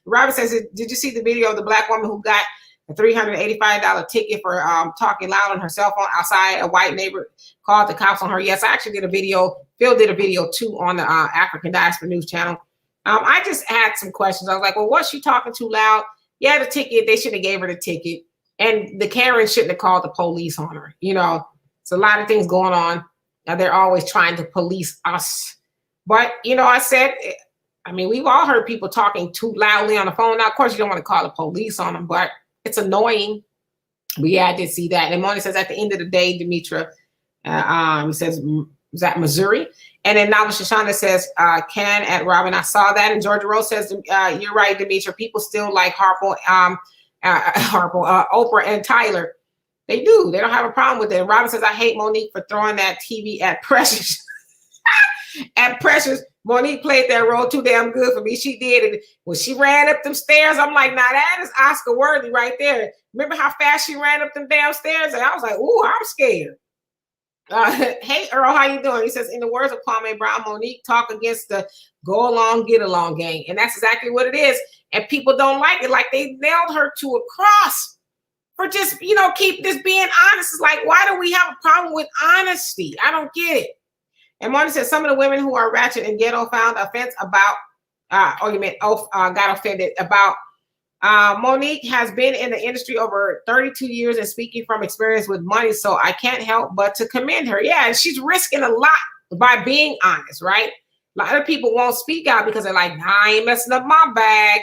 Robert says, did you see the video of the black woman who got a $385 ticket for talking loud on her cell phone outside? A white neighbor called the cops on her. Yes, I actually did a video. Phil did a video too on the African Diaspora News Channel. I just had some questions. I was like, well, was she talking too loud? Yeah, the ticket, they should have gave her the ticket. And the Karen shouldn't have called the police on her. It's a lot of things going on. Now they're always trying to police us. But, I said, we've all heard people talking too loudly on the phone. Now, of course, you don't want to call the police on them, but it's annoying. But yeah, I did see that. And Moni says, at the end of the day, Demetra, he says, is that Missouri? And then Nava Shoshana says, can at Robin, I saw that. And Georgia Rose says, you're right, Demetra. People still like Oprah and Tyler. They do. They don't have a problem with it. And Robin says, I hate Monique for throwing that TV at Precious. At Precious, Monique played that role too damn good for me. She did. And when she ran up them stairs, I'm like, now that is Oscar worthy right there. Remember how fast she ran up them damn stairs? And I was like, ooh, I'm scared. Hey, Earl, how you doing? He says, in the words of Kwame Brown, Monique talk against the go along, get along gang. And that's exactly what it is. And people don't like it. Like they nailed her to a cross for just, keep this being honest. It's like, why do we have a problem with honesty? I don't get it. And Marty says, some of the women who are ratchet and ghetto found offense about, got offended about. Monique has been in the industry over 32 years and speaking from experience with money. So I can't help but to commend her. Yeah, and she's risking a lot by being honest, right? A lot of people won't speak out because they're like, nah, I ain't messing up my bag.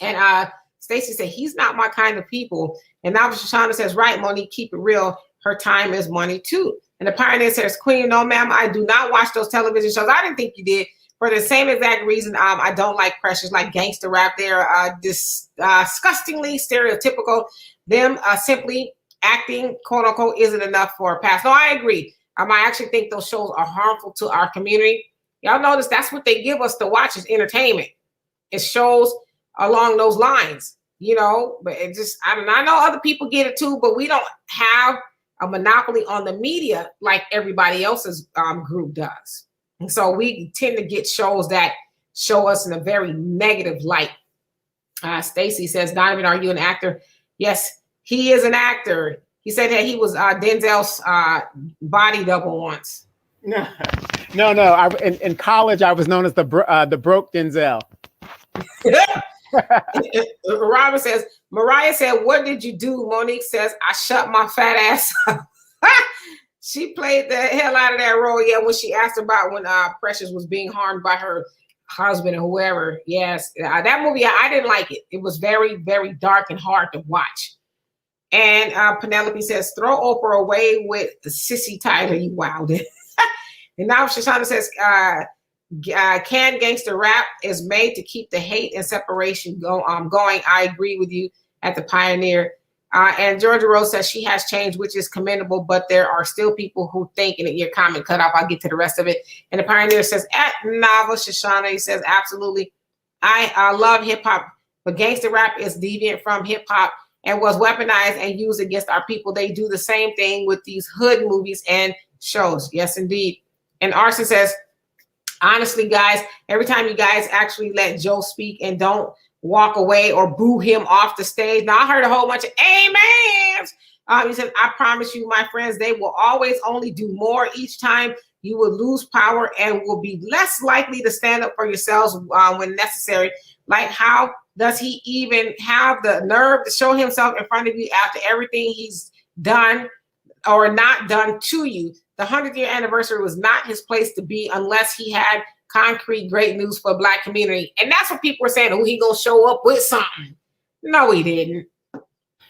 And Stacey said, he's not my kind of people. And now Shoshana says, right, Monique, keep it real. Her time is money too. And the Pioneer says, Queen, no, ma'am, I do not watch those television shows. I didn't think you did. For the same exact reason, I don't like Precious, like gangster rap. They're disgustingly stereotypical. Them simply acting, quote unquote, isn't enough for a pass. No, I agree. I actually think those shows are harmful to our community. Y'all notice that's what they give us to watch is entertainment. It shows along those lines, but it just, I know other people get it too, but we don't have a monopoly on the media like everybody else's group does. And so we tend to get shows that show us in a very negative light. Stacey says, Donovan, are you an actor? Yes, he is an actor. He said that he was Denzel's body double once. No. In college, I was known as the broke Denzel. Robin says, Mariah said, what did you do? Monique says, I shut my fat ass up. She played the hell out of that role, yeah, when she asked about when Precious was being harmed by her husband or whoever. Yes, that movie, I didn't like it. It was very, very dark and hard to watch. And Penelope says, throw Oprah away with the Sissy Tyler, you wildin'. And now Shoshana says, canned gangster rap is made to keep the hate and separation going. I agree with you at the Pioneer. And Georgia Rose says she has changed, which is commendable, but there are still people who think, and your comment cut off, I'll get to the rest of it. And the Pioneer says, at Novel Shoshana, he says, absolutely. I love hip hop, but gangster rap is deviant from hip hop and was weaponized and used against our people. They do the same thing with these hood movies and shows. Yes, indeed. And Arson says, honestly, guys, every time you guys actually let Joe speak and don't walk away or boo him off the stage. Now, I heard a whole bunch of amens. He said, I promise you, my friends, they will always only do more each time. You will lose power and will be less likely to stand up for yourselves when necessary. Like, how does he even have the nerve to show himself in front of you after everything he's done or not done to you? The 100th year anniversary was not his place to be unless he had concrete great news for the Black community. And that's what people were saying. Oh, he gonna show up with something. No, he didn't.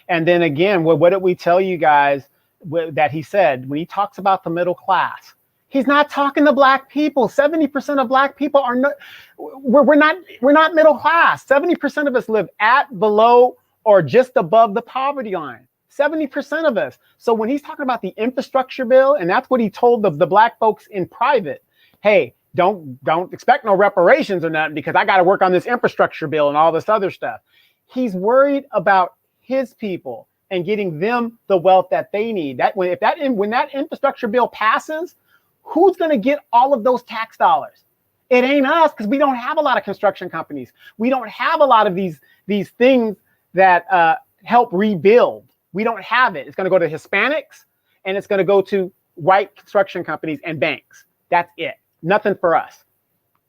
And then again, what did we tell you guys that he said when he talks about the middle class? He's not talking to Black people. 70% of Black people are not. We're not middle class. 70% of us live at, below, or just above the poverty line. 70% of us. So when he's talking about the infrastructure bill, and that's what he told the Black folks in private, hey, don't expect no reparations or nothing because I got to work on this infrastructure bill and all this other stuff. He's worried about his people and getting them the wealth that they need. When that infrastructure bill passes, who's going to get all of those tax dollars? It ain't us, because we don't have a lot of construction companies. We don't have a lot of these things that help rebuild. We don't have it. It's going to go to Hispanics, and it's going to go to white construction companies and banks. That's it. Nothing for us.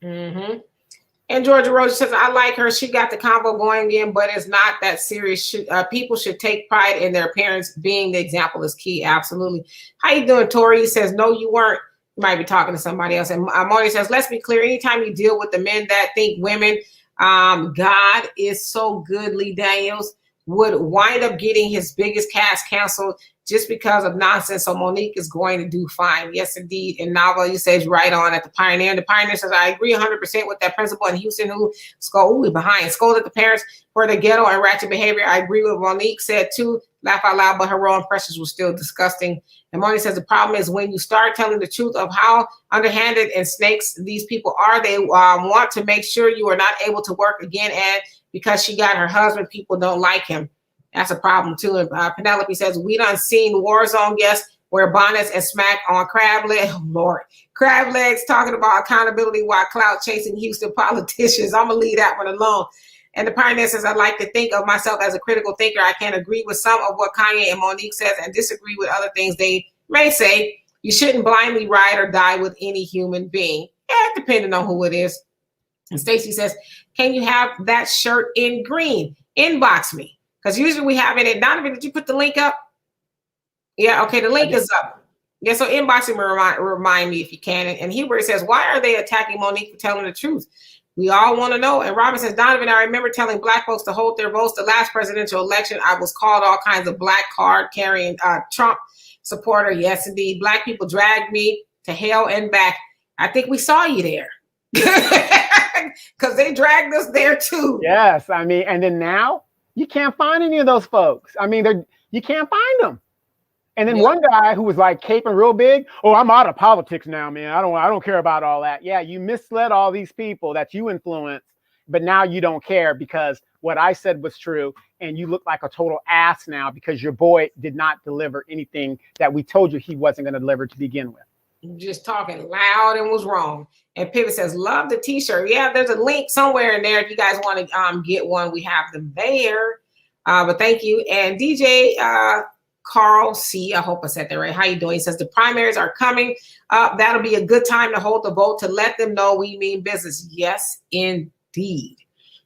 Mm-hmm. And Georgia Rose says, I like her. She got the combo going again, but it's not that serious. People should take pride in their parents. Being the example is key. Absolutely. How you doing, Tori? He says, no, you weren't. You might be talking to somebody else. And Moni says, let's be clear. Anytime you deal with the men that think women, God is so good, Lee Daniels would wind up getting his biggest cast canceled just because of nonsense. So Monique is going to do fine. Yes, indeed. And Novel, you says right on at the Pioneer. And the Pioneer says, I agree 100% with that principal in Houston who scolded the parents for the ghetto and ratchet behavior. I agree with Monique said too. Laugh out loud, but her role and pressures was still disgusting. And Monique says the problem is when you start telling the truth of how underhanded and snakes these people are, they want to make sure you are not able to work again. And because she got her husband, people don't like him. That's a problem too. And Penelope says, we done seen war zone guests wear bonnets and smack on crab legs. Oh, Lord. Crab legs talking about accountability while clout chasing Houston politicians. I'm going to leave that one alone. And the Pioneer says, I like to think of myself as a critical thinker. I can agree with some of what Kanye and Monique says and disagree with other things they may say. You shouldn't blindly ride or die with any human being. Yeah, depending on who it is. And Stacey says, can you have that shirt in green? Inbox me. Because usually we have it at Donovan. Did you put the link up? Yeah, okay, the link is up. Yeah, so inbox him and remind me if you can. And Hubert says, why are they attacking Monique for telling the truth? We all want to know. And Robin says, Donovan, I remember telling Black folks to hold their votes. The last presidential election, I was called all kinds of black card carrying Trump supporter. Yes, indeed. Black people dragged me to hell and back. I think we saw you there. Because they dragged us there too. Yes, I mean, and then now you can't find any of those folks. I mean, you can't find them. And then one guy who was like caping real big, oh, I'm out of politics now, man. I don't care about all that. Yeah, you misled all these people that you influenced, but now you don't care because what I said was true, and you look like a total ass now because your boy did not deliver anything that we told you he wasn't going to deliver to begin with. Just talking loud and was wrong. And Pivot says, love the t-shirt. Yeah, there's a link somewhere in there. If you guys want to get one, we have them there. But thank you. And DJ Carl C, I hope I said that right. How you doing? He says the primaries are coming up. That'll be a good time to hold the vote to let them know we mean business. Yes, indeed.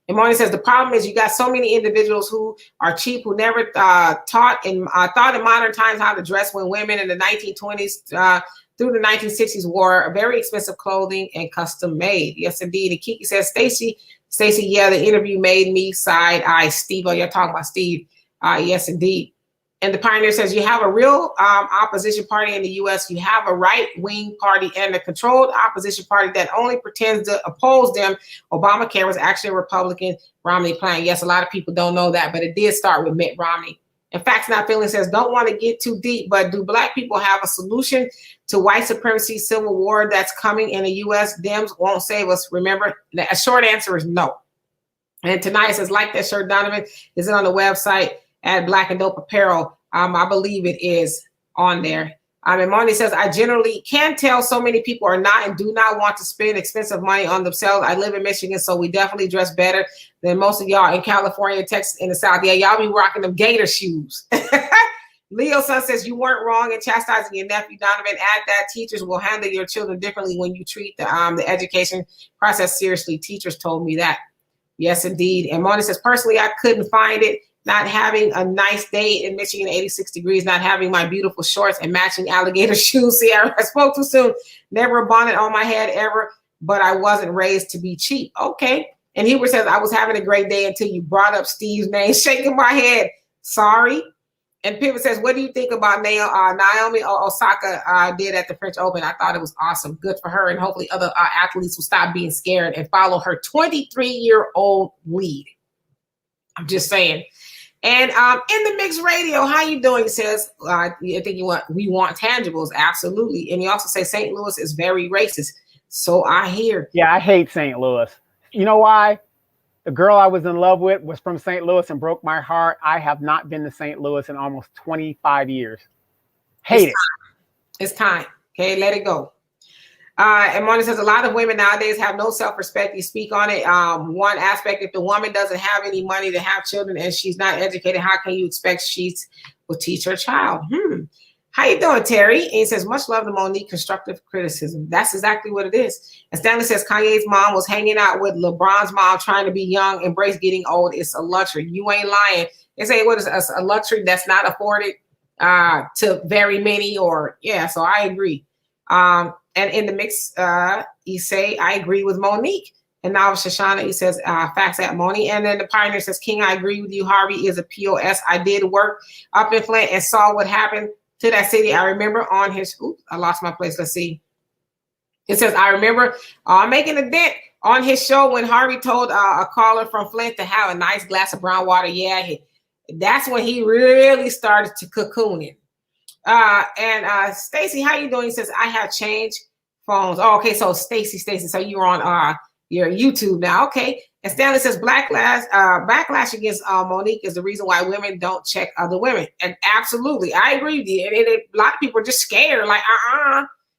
And Marty says the problem is you got so many individuals who are cheap, who never thought in modern times how to dress when women in the 1920s through the 1960s wore very expensive clothing and custom made. Yes, indeed. And Kiki says, Stacey, yeah, the interview made me side eye. Steve, oh, you're talking about Steve. Yes, indeed. And the Pioneer says you have a real opposition party in the U.S. You have a right-wing party and a controlled opposition party that only pretends to oppose them. Obamacare was actually a Republican Romney plan. Yes, a lot of people don't know that, but it did start with Mitt Romney. And Facts Not Feeling says, don't want to get too deep, but do Black people have a solution to white supremacy civil war that's coming in the U.S.? Dems won't save us. Remember, the short answer is no. And tonight says, like that shirt, Donovan, is it on the website at Black and Dope Apparel? I believe it is on there. And Marty says, I generally can tell so many people are not and do not want to spend expensive money on themselves. I live in Michigan, so we definitely dress better than most of y'all in California, Texas, in the South. Yeah, y'all be rocking them gator shoes. Leo Son says, you weren't wrong in chastising your nephew, Donovan. Add that teachers will handle your children differently when you treat the education process seriously. Teachers told me that. Yes, indeed. And Marty says, personally, I couldn't find it. Not having a nice day in Michigan, 86 degrees, not having my beautiful shorts and matching alligator shoes. See, I spoke too soon. Never a bonnet on my head ever, but I wasn't raised to be cheap. Okay. And Hubert says, I was having a great day until you brought up Steve's name, shaking my head. Sorry. And Pivot says, what do you think about Naomi Osaka did at the French Open? I thought it was awesome. Good for her. And hopefully other athletes will stop being scared and follow her 23-year-old lead. I'm just saying. And in the Mix Radio, how you doing? He says, I think we want tangibles. Absolutely. And he also says St. Louis is very racist. So I hear. Yeah, I hate St. Louis. You know why? The girl I was in love with was from St. Louis and broke my heart. I have not been to St. Louis in almost 25 years. Hate it. It's time. Okay, let it go. And Marty says a lot of women nowadays have no self-respect. You speak on it. One aspect, if the woman doesn't have any money to have children and she's not educated, how can you expect she will teach her child? How you doing, Terry? And he says, much love to Monique, constructive criticism. That's exactly what it is. And Stanley says Kanye's mom was hanging out with LeBron's mom, trying to be young, embrace getting old. It's a luxury. You ain't lying. They say what is a luxury that's not afforded to very many, or yeah. So I agree. And in the mix, you say, I agree with Monique. And now Shoshana, he says, facts at Moni. And then the Pioneer says, King, I agree with you. Harvey is a POS. I did work up in Flint and saw what happened to that city. I remember on his, I lost my place. Let's see. It says, I remember making a dent on his show when Harvey told a caller from Flint to have a nice glass of brown water. Yeah, that's when he really started to cocoon it. And Stacey, how you doing? He says, I have changed phones. Oh, okay. So Stacey, so you're on your YouTube now. Okay. And Stanley says backlash against Monique is the reason why women don't check other women. And absolutely, I agree with you. And a lot of people are just scared, like,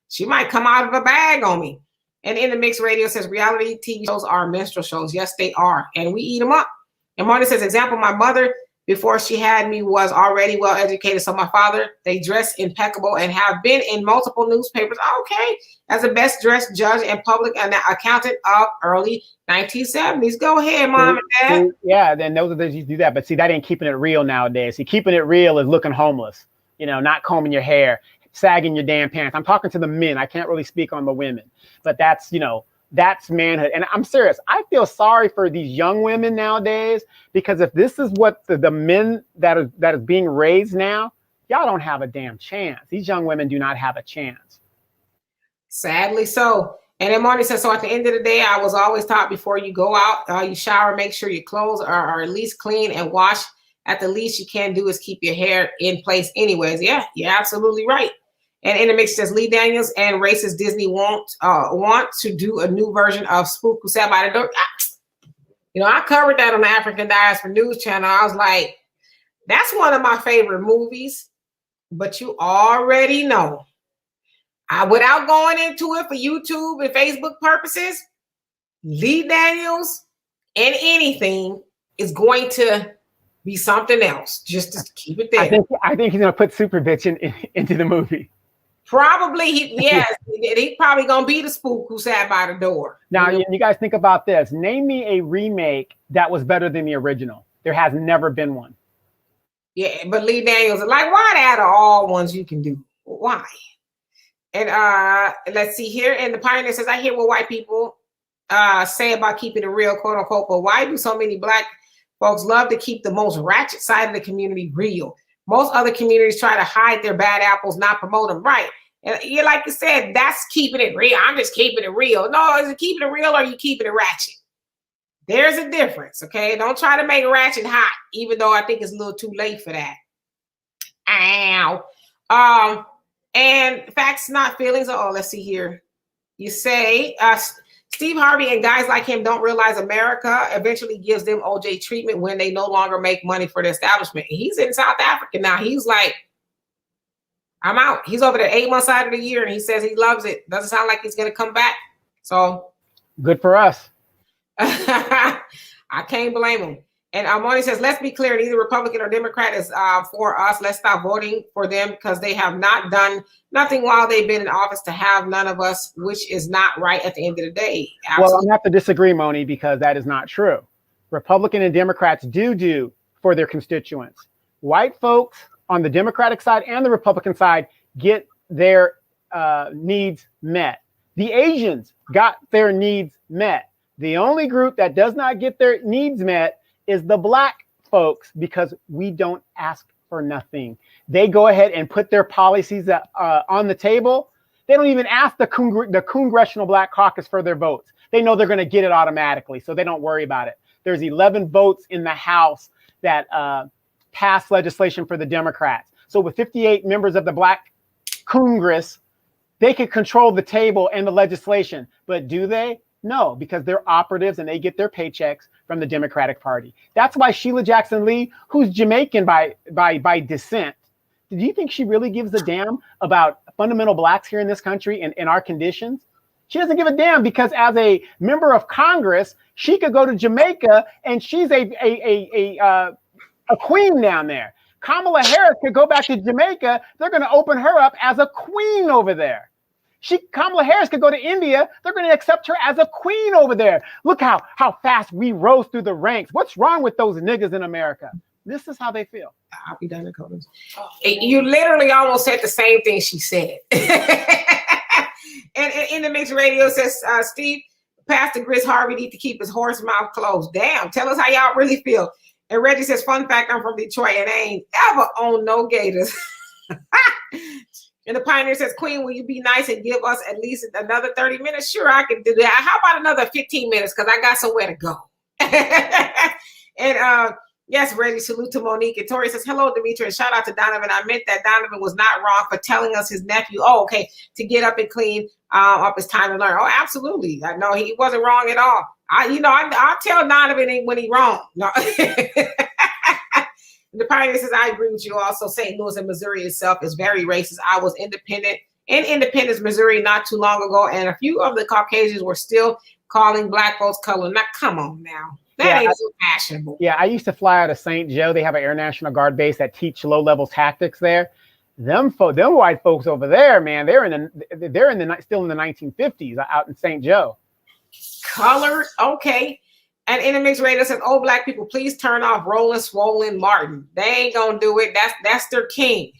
she might come out of a bag on me. And in the Mix Radio says reality TV shows are minstrel shows. Yes, they are. And we eat them up. And Marty says, example, my mother, before she had me, was already well educated. So my father, they dress impeccable and have been in multiple newspapers. Okay, as the best dressed judge and public accountant of early 1970s. Go ahead, Mom and Dad. Yeah, then those are the days you do that. But see, that ain't keeping it real nowadays. See, keeping it real is looking homeless. Not combing your hair, sagging your damn pants. I'm talking to the men. I can't really speak on the women, but that's that's manhood. And I'm serious. I feel sorry for these young women nowadays, because if this is what the men that is being raised now, y'all don't have a damn chance. These young women do not have a chance. Sadly so. And then Marty says, so at the end of the day, I was always taught before you go out, you shower, make sure your clothes are at least clean and washed. At the least you can do is keep your hair in place anyways. Yeah, you're absolutely right. And in the mix says Lee Daniels and racist Disney want to do a new version of Spook Who Sat by the Door. I covered that on the African Diaspora News Channel. I was like, that's one of my favorite movies, but you already know, without going into it for YouTube and Facebook purposes, Lee Daniels and anything is going to be something else. Just to keep it there. I think he's going to put Super Bitch into the movie. Probably, yes. He probably gonna be the spook who sat by the door. Now, you guys think about this. Name me a remake that was better than the original. There has never been one. Yeah, but Lee Daniels, like, why out of all ones you can do? Why? And let's see here. And the Pioneer says, I hear what white people say about keeping it real, quote unquote, but why do so many Black folks love to keep the most ratchet side of the community real? Most other communities try to hide their bad apples, not promote them. Right. And you, like you said, that's keeping it real. I'm just keeping it real. No, is it keeping it real or are you keeping it ratchet? There's a difference, okay? Don't try to make ratchet hot, even though I think it's a little too late for that. Ow. And facts, not feelings. Oh, let's see here. You say, Steve Harvey and guys like him don't realize America eventually gives them OJ treatment when they no longer make money for the establishment. He's in South Africa now. He's like, I'm out. He's over there 8 months out of the year, and he says he loves it. Doesn't sound like he's going to come back. So good for us. I can't blame him. And Armoni says, let's be clear, neither Republican or Democrat is for us. Let's stop voting for them because they have not done nothing while they've been in office to have none of us, which is not right at the end of the day. Absolutely. Well, I have to disagree, Moni, because that is not true. Republican and Democrats do for their constituents. White folks on the Democratic side and the Republican side get their needs met. The Asians got their needs met. The only group that does not get their needs met is the Black folks, because we don't ask for nothing. They go ahead and put their policies on the table. They don't even ask the Congressional Black Caucus for their votes. They know they're going to get it automatically, so they don't worry about it. There's 11 votes in the House that passed legislation for the Democrats. So with 58 members of the Black Congress, they could control the table and the legislation. But do they? No, because they're operatives and they get their paychecks from the Democratic Party. That's why Sheila Jackson Lee, who's Jamaican by descent, do you think she really gives a damn about fundamental Blacks here in this country and in our conditions? She doesn't give a damn, because as a member of Congress, she could go to Jamaica and she's a queen down there. Kamala Harris could go back to Jamaica. They're going to open her up as a queen over there. Kamala Harris could go to India. They're going to accept her as a queen over there. Look how fast we rose through the ranks. What's wrong with those niggas in America? This is how they feel. I'll be done in comments. You literally almost said the same thing she said. And in the mix radio says, Steve, Pastor Chris Harvey need to keep his horse mouth closed. Damn, tell us how y'all really feel. And Reggie says, fun fact, I'm from Detroit and I ain't ever owned no Gators. And the Pioneer says, Queen, will you be nice and give us at least another 30 minutes? Sure, I can do that. How about another 15 minutes? Because I got somewhere to go. And yes, Reggie, salute to Monique. And Tori says, hello, Demetra. And shout out to Donovan. I meant that Donovan was not wrong for telling us his nephew, to get up and clean up his time to learn. Oh, absolutely. No, he wasn't wrong at all. I'll tell Donovan when he's wrong. No. The Pioneer says, I agree with you. Also, St. Louis and Missouri itself is very racist. I was in Independence, Missouri not too long ago, and a few of the Caucasians were still calling Black folks color. Now, come on now. That ain't so fashionable. Yeah, I used to fly out of St. Joe. They have an Air National Guard base that teach low-level tactics there. Them white folks over there, man, still in the 1950s out in St. Joe. Color, okay. And in the mix radio says, oh, Black people, please turn off Roland Swollen Martin. They ain't gonna do it. That's their king.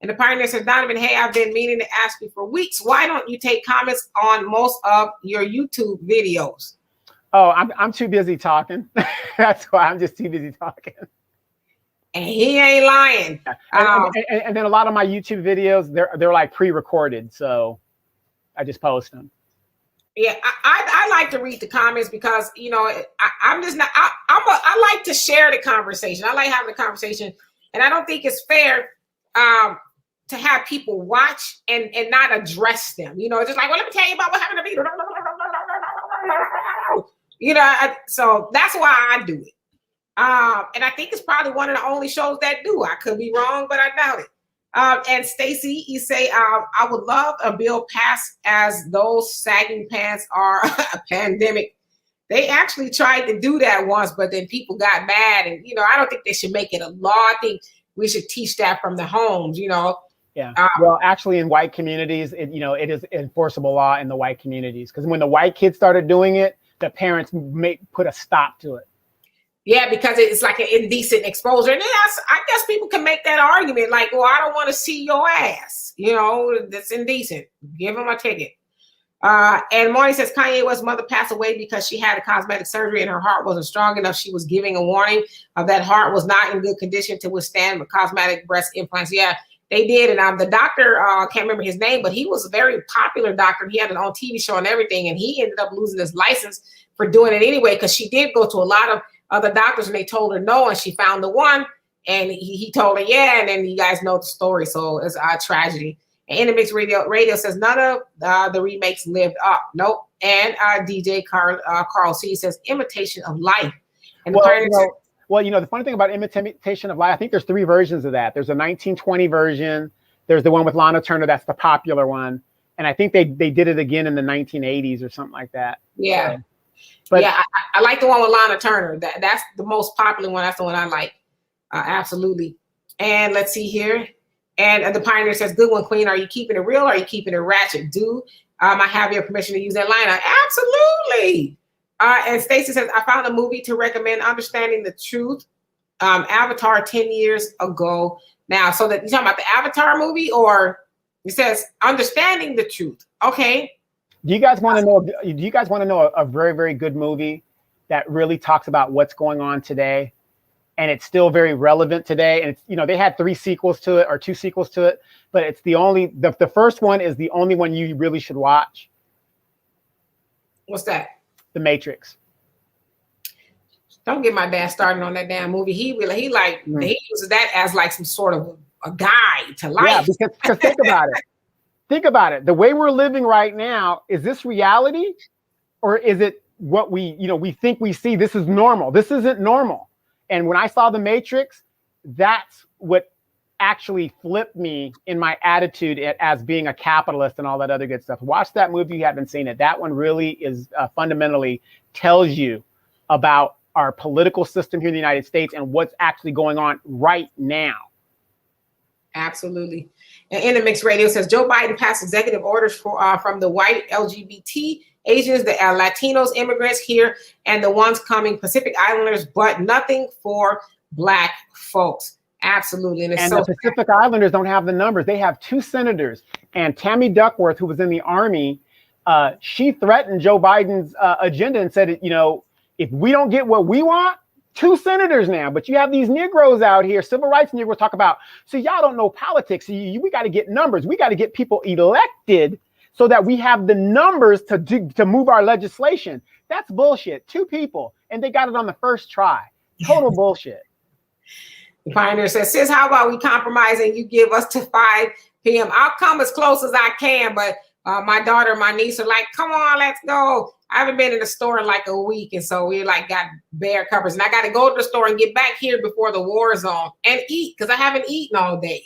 And the Pioneer says, Donovan, hey, I've been meaning to ask you for weeks. Why don't you take comments on most of your YouTube videos? Oh, I'm too busy talking. That's why I'm just too busy talking. And he ain't lying. And then a lot of my YouTube videos, they're like pre-recorded, so I just post them. Yeah, I like to read the comments because, I like to share the conversation. I like having the conversation, and I don't think it's fair to have people watch and not address them. Just like, well, let me tell you about what happened to me. So that's why I do it. And I think it's probably one of the only shows that do. I could be wrong, but I doubt it. And Stacey, you say, I would love a bill passed as those sagging pants are a pandemic. They actually tried to do that once, but then people got mad. And, I don't think they should make it a law. I think we should teach that from the homes, Yeah. Well, actually, in white communities, it is enforceable law in the white communities, because when the white kids started doing it, the parents put a stop to it. Yeah, because it's like an indecent exposure. And I guess people can make that argument, like, well, I don't want to see your ass. That's indecent. Give them a ticket. And Marty says Kanye West's mother passed away because she had a cosmetic surgery and her heart wasn't strong enough. She was giving a warning of that heart was not in good condition to withstand cosmetic breast implants. Yeah, they did. And the doctor, can't remember his name, but he was a very popular doctor. He had an own TV show and everything. And he ended up losing his license for doing it anyway, because she did go to a lot of other doctors and they told her no. And she found the one and he told her, yeah. And then you guys know the story. So it's a tragedy. And In the Mix Radio says none of the remakes lived up. Nope. And DJ Carl C says imitation of life. And the funny thing about imitation of life, I think there's 3 versions of that. There's a 1920 version. There's the one with Lana Turner. That's the popular one. And I think they did it again in the 1980s or something like that. Yeah. But yeah, I like the one with Lana Turner. That's the most popular one. That's the one I like. Absolutely. And let's see here. And the Pioneer says, good one, Queen. Are you keeping it real or are you keeping it ratchet? I have your permission to use that line? Absolutely. And Stacey says, I found a movie to recommend, Understanding the Truth. Avatar 10 years ago. Now, so that you're talking about the Avatar movie, or it says Understanding the Truth. Okay. Do you guys want to know a very, very good movie that really talks about what's going on today? And it's still very relevant today. And it's, they had 3 sequels to it or 2 sequels to it, but it's the first one is the only one you really should watch. What's that? The Matrix. Don't get my dad started on that damn movie. He uses that as like some sort of a guide to life. Yeah, because think about it. Think about it. The way we're living right now, is this reality? Or is it what we think we see? This is normal. This isn't normal. And when I saw The Matrix, that's what actually flipped me in my attitude as being a capitalist and all that other good stuff. Watch that movie if you haven't seen it. That one really is fundamentally tells you about our political system here in the United States and what's actually going on right now. Absolutely. And In the Mix Radio says Joe Biden passed executive orders from the white LGBT Asians, the Latinos, immigrants here, and the ones coming, Pacific Islanders, but nothing for Black folks. Absolutely. And the Pacific Islanders don't have the numbers. They have 2 senators. And Tammy Duckworth, who was in the Army, she threatened Joe Biden's agenda and said, if we don't get what we want, 2 senators now. But you have these Negroes out here, civil rights Negroes, talk about, so y'all don't know politics. We got to get numbers. We got to get people elected so that we have the numbers to move our legislation. That's bullshit. 2 people, and they got it on the first try. Total bullshit. The Pioneer says, sis, how about we compromise and you give us to 5 p.m.? I'll come as close as I can, but my daughter and my niece are like, come on, let's go. I haven't been in the store in like a week, and so we got bare covers. And I got to go to the store and get back here before the war is on and eat, because I haven't eaten all day.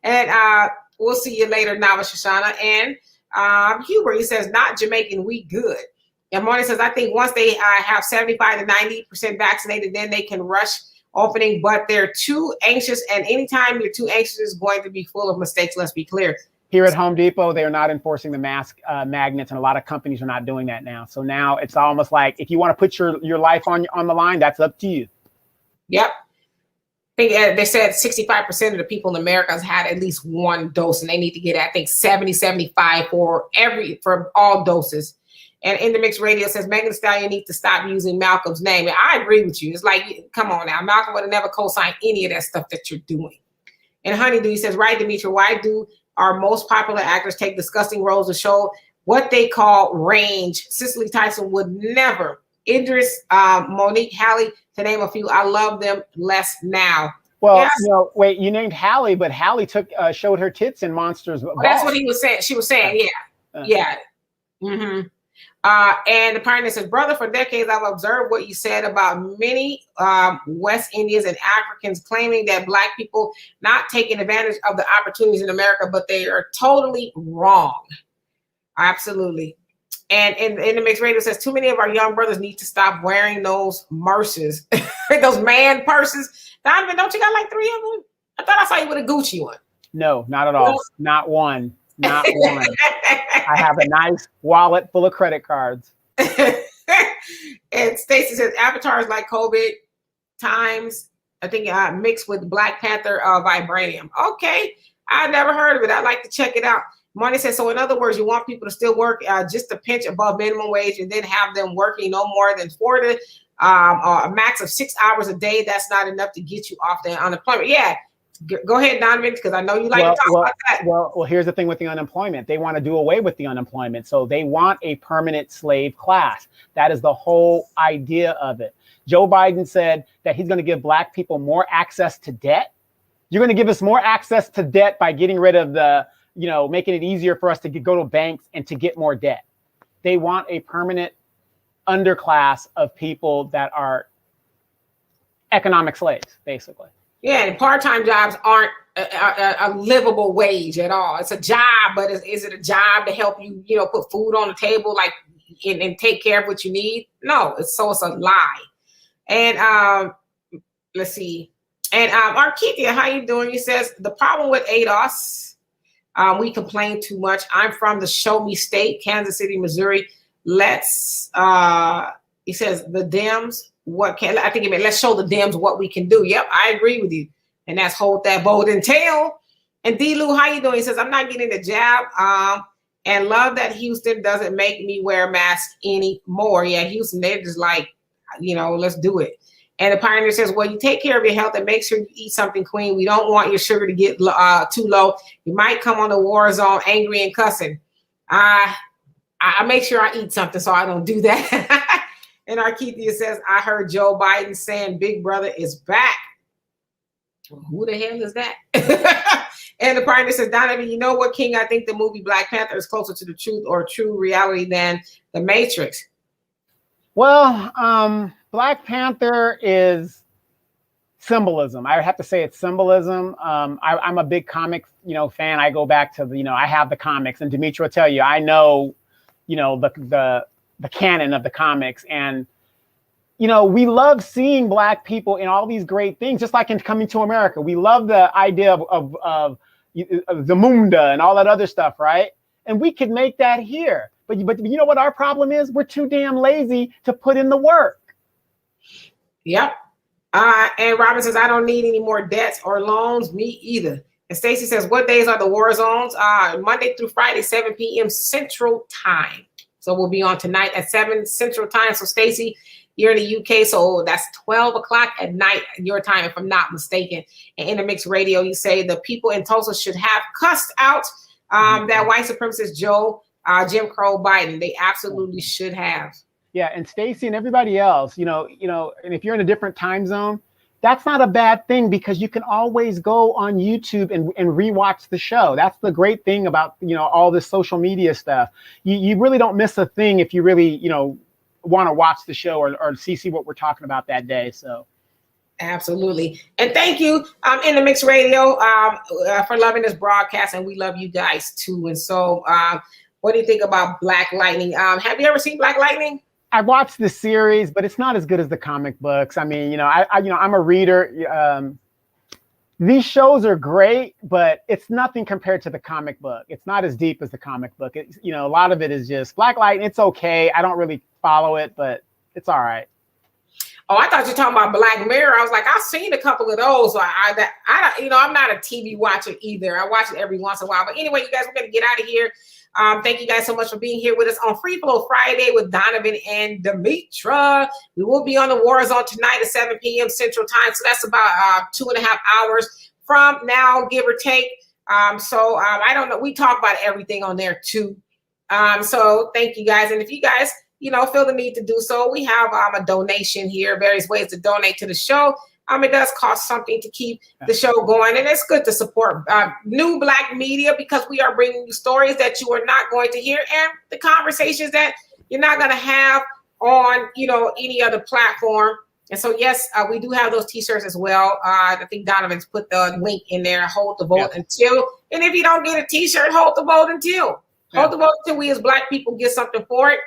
And we'll see you later, Nava Shoshana. And Hubert, he says, not Jamaican, we good. And Marty says, I think once they have 75 to 90% vaccinated, then they can rush opening, but they're too anxious. And anytime you're too anxious, it's going to be full of mistakes. Let's be clear. Here at Home Depot, they are not enforcing the mask magnets, and a lot of companies are not doing that now. So now it's almost like if you want to put your life on the line, that's up to you. Yep. I think they said 65% of the people in America has had at least 1 dose, and they need to get, I think, 75 for all doses. And In the Mix Radio says Megan Thee Stallion needs to stop using Malcolm's name. And I agree with you. It's like, come on now, Malcolm would have never co-signed any of that stuff that you're doing. And Honeydew, he says, right, Demetria, why do our most popular actors take disgusting roles to show what they call range? Cicely Tyson would never. Idris, Monique, Hallie, to name a few. I love them less now. Well, yes. Wait, you named Hallie, but Hallie showed her tits in Monsters. Well, that's what he was saying. She was saying, yeah. Mm-hmm. And the Pioneer says, brother, for decades, I've observed what you said about many West Indians and Africans claiming that Black people not taking advantage of the opportunities in America, but they are totally wrong. Absolutely. And In the Mix Radio says, too many of our young brothers need to stop wearing those purses, those man purses. Donovan, don't you got like 3 of them? I thought I saw you with a Gucci one. No, not at all. No? Not one. Not one. I have a nice wallet full of credit cards. And Stacey says avatars like COVID times, I think mixed with Black Panther vibranium. Okay, I never heard of it. I'd like to check it out. Money says, so in other words, you want people to still work just a pinch above minimum wage and then have them working no more than 4 to a max of 6 hours a day. That's not enough to get you off the unemployment. Yeah. Go ahead, Donovan, because I know you like to talk about that. Well, here's the thing with the unemployment. They want to do away with the unemployment. So they want a permanent slave class. That is the whole idea of it. Joe Biden said that he's going to give Black people more access to debt. You're going to give us more access to debt by getting rid of making it easier for us to go to banks and to get more debt. They want a permanent underclass of people that are economic slaves, basically. Yeah, and part-time jobs aren't a livable wage at all. It's a job, but is it a job to help you, put food on the table, like, and take care of what you need? No, it's a lie. And let's see. And Arkeithia, how you doing? He says, the problem with ADOS, we complain too much. I'm from the Show Me State, Kansas City, Missouri. Let's, he says, the Dems, let's show the Dems what we can do. Yep, I agree with you. And that's hold that bold and tail. And D-Lou, how you doing? He says, I'm not getting the jab. And love that Houston doesn't make me wear a mask anymore. Yeah, Houston, they're just like, let's do it. And the Pioneer says, well, you take care of your health and make sure you eat something clean. We don't want your sugar to get too low. You might come on the war zone angry and cussing. I make sure I eat something so I don't do that. And Arkeithia says, I heard Joe Biden saying Big Brother is back. Well, who the hell is that? And the Pioneer says, Donovan, you know what, King? I think the movie Black Panther is closer to the truth or true reality than The Matrix. Well, Black Panther is symbolism. I have to say it's symbolism. I'm a big comic, fan. I go back to I have the comics, and Dimitri will tell you, I know, the canon of the comics, and we love seeing Black people in all these great things, just like in Coming to America. We love the idea of the Munda and all that other stuff, right? And we could make that here. But you know what our problem is? We're too damn lazy to put in the work. Yep. And Robin says, I don't need any more debts or loans. Me either. And Stacey says, what days are the war zones? Monday through Friday, 7 p.m. Central Time. So we'll be on tonight at 7 Central Time. So Stacey, you're in the UK, so that's 12 o'clock at night your time, if I'm not mistaken. And Intermix Radio, you say the people in Tulsa should have cussed out that white supremacist Jim Crow Biden. They absolutely should have. Yeah, and Stacey and everybody else, and if you're in a different time zone, that's not a bad thing, because you can always go on YouTube and rewatch the show. That's the great thing about, all this social media stuff. You really don't miss a thing if you really, want to watch the show or see what we're talking about that day. So. Absolutely. And thank you, Intermix Radio, for loving this broadcast. And we love you guys too. And so what do you think about Black Lightning? Have you ever seen Black Lightning? I watched the series, but it's not as good as the comic books. I mean, I'm a reader. These shows are great, but it's nothing compared to the comic book. It's not as deep as the comic book. It's, a lot of it is just Black Lightning. It's okay. I don't really follow it, but it's all right. Oh, I thought you were talking about Black Mirror. I was like, I've seen a couple of those. So I'm not a TV watcher either. I watch it every once in a while. But anyway, you guys, we're going to get out of here. Thank you guys so much for being here with us on Free Flow Friday with Donovan and Demetra. We will be on the War Zone tonight at 7 p.m. Central Time. So that's about 2.5 hours from now, give or take. I don't know. We talk about everything on there too. So thank you guys. And if you guys, feel the need to do so, we have a donation here, various ways to donate to the show. It does cost something to keep the show going, and it's good to support new Black media, because we are bringing you stories that you are not going to hear and the conversations that you're not going to have on, any other platform. And so, yes, we do have those T-shirts as well. I think Donovan's put the link in there. Hold the vote until, and if you don't get a T-shirt, hold the vote until. Hold the vote until we as Black people get something for it.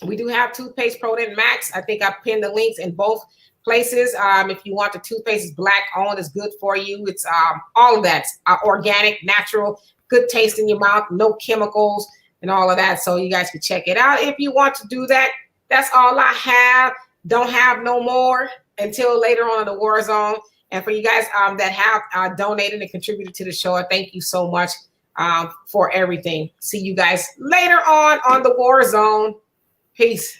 We do have Toothpaste, Prodent, Max. I think I pinned the links in both places. If you want the toothpaste, is black owned, it's good for you. It's all of that, organic, natural, good taste in your mouth, no chemicals and all of that. So you guys can check it out if you want to do that. That's all I have. Don't have no more until later on in the war zone. And for you guys that have donated and contributed to the show, I thank you so much for everything. See you guys later on the war zone. Peace.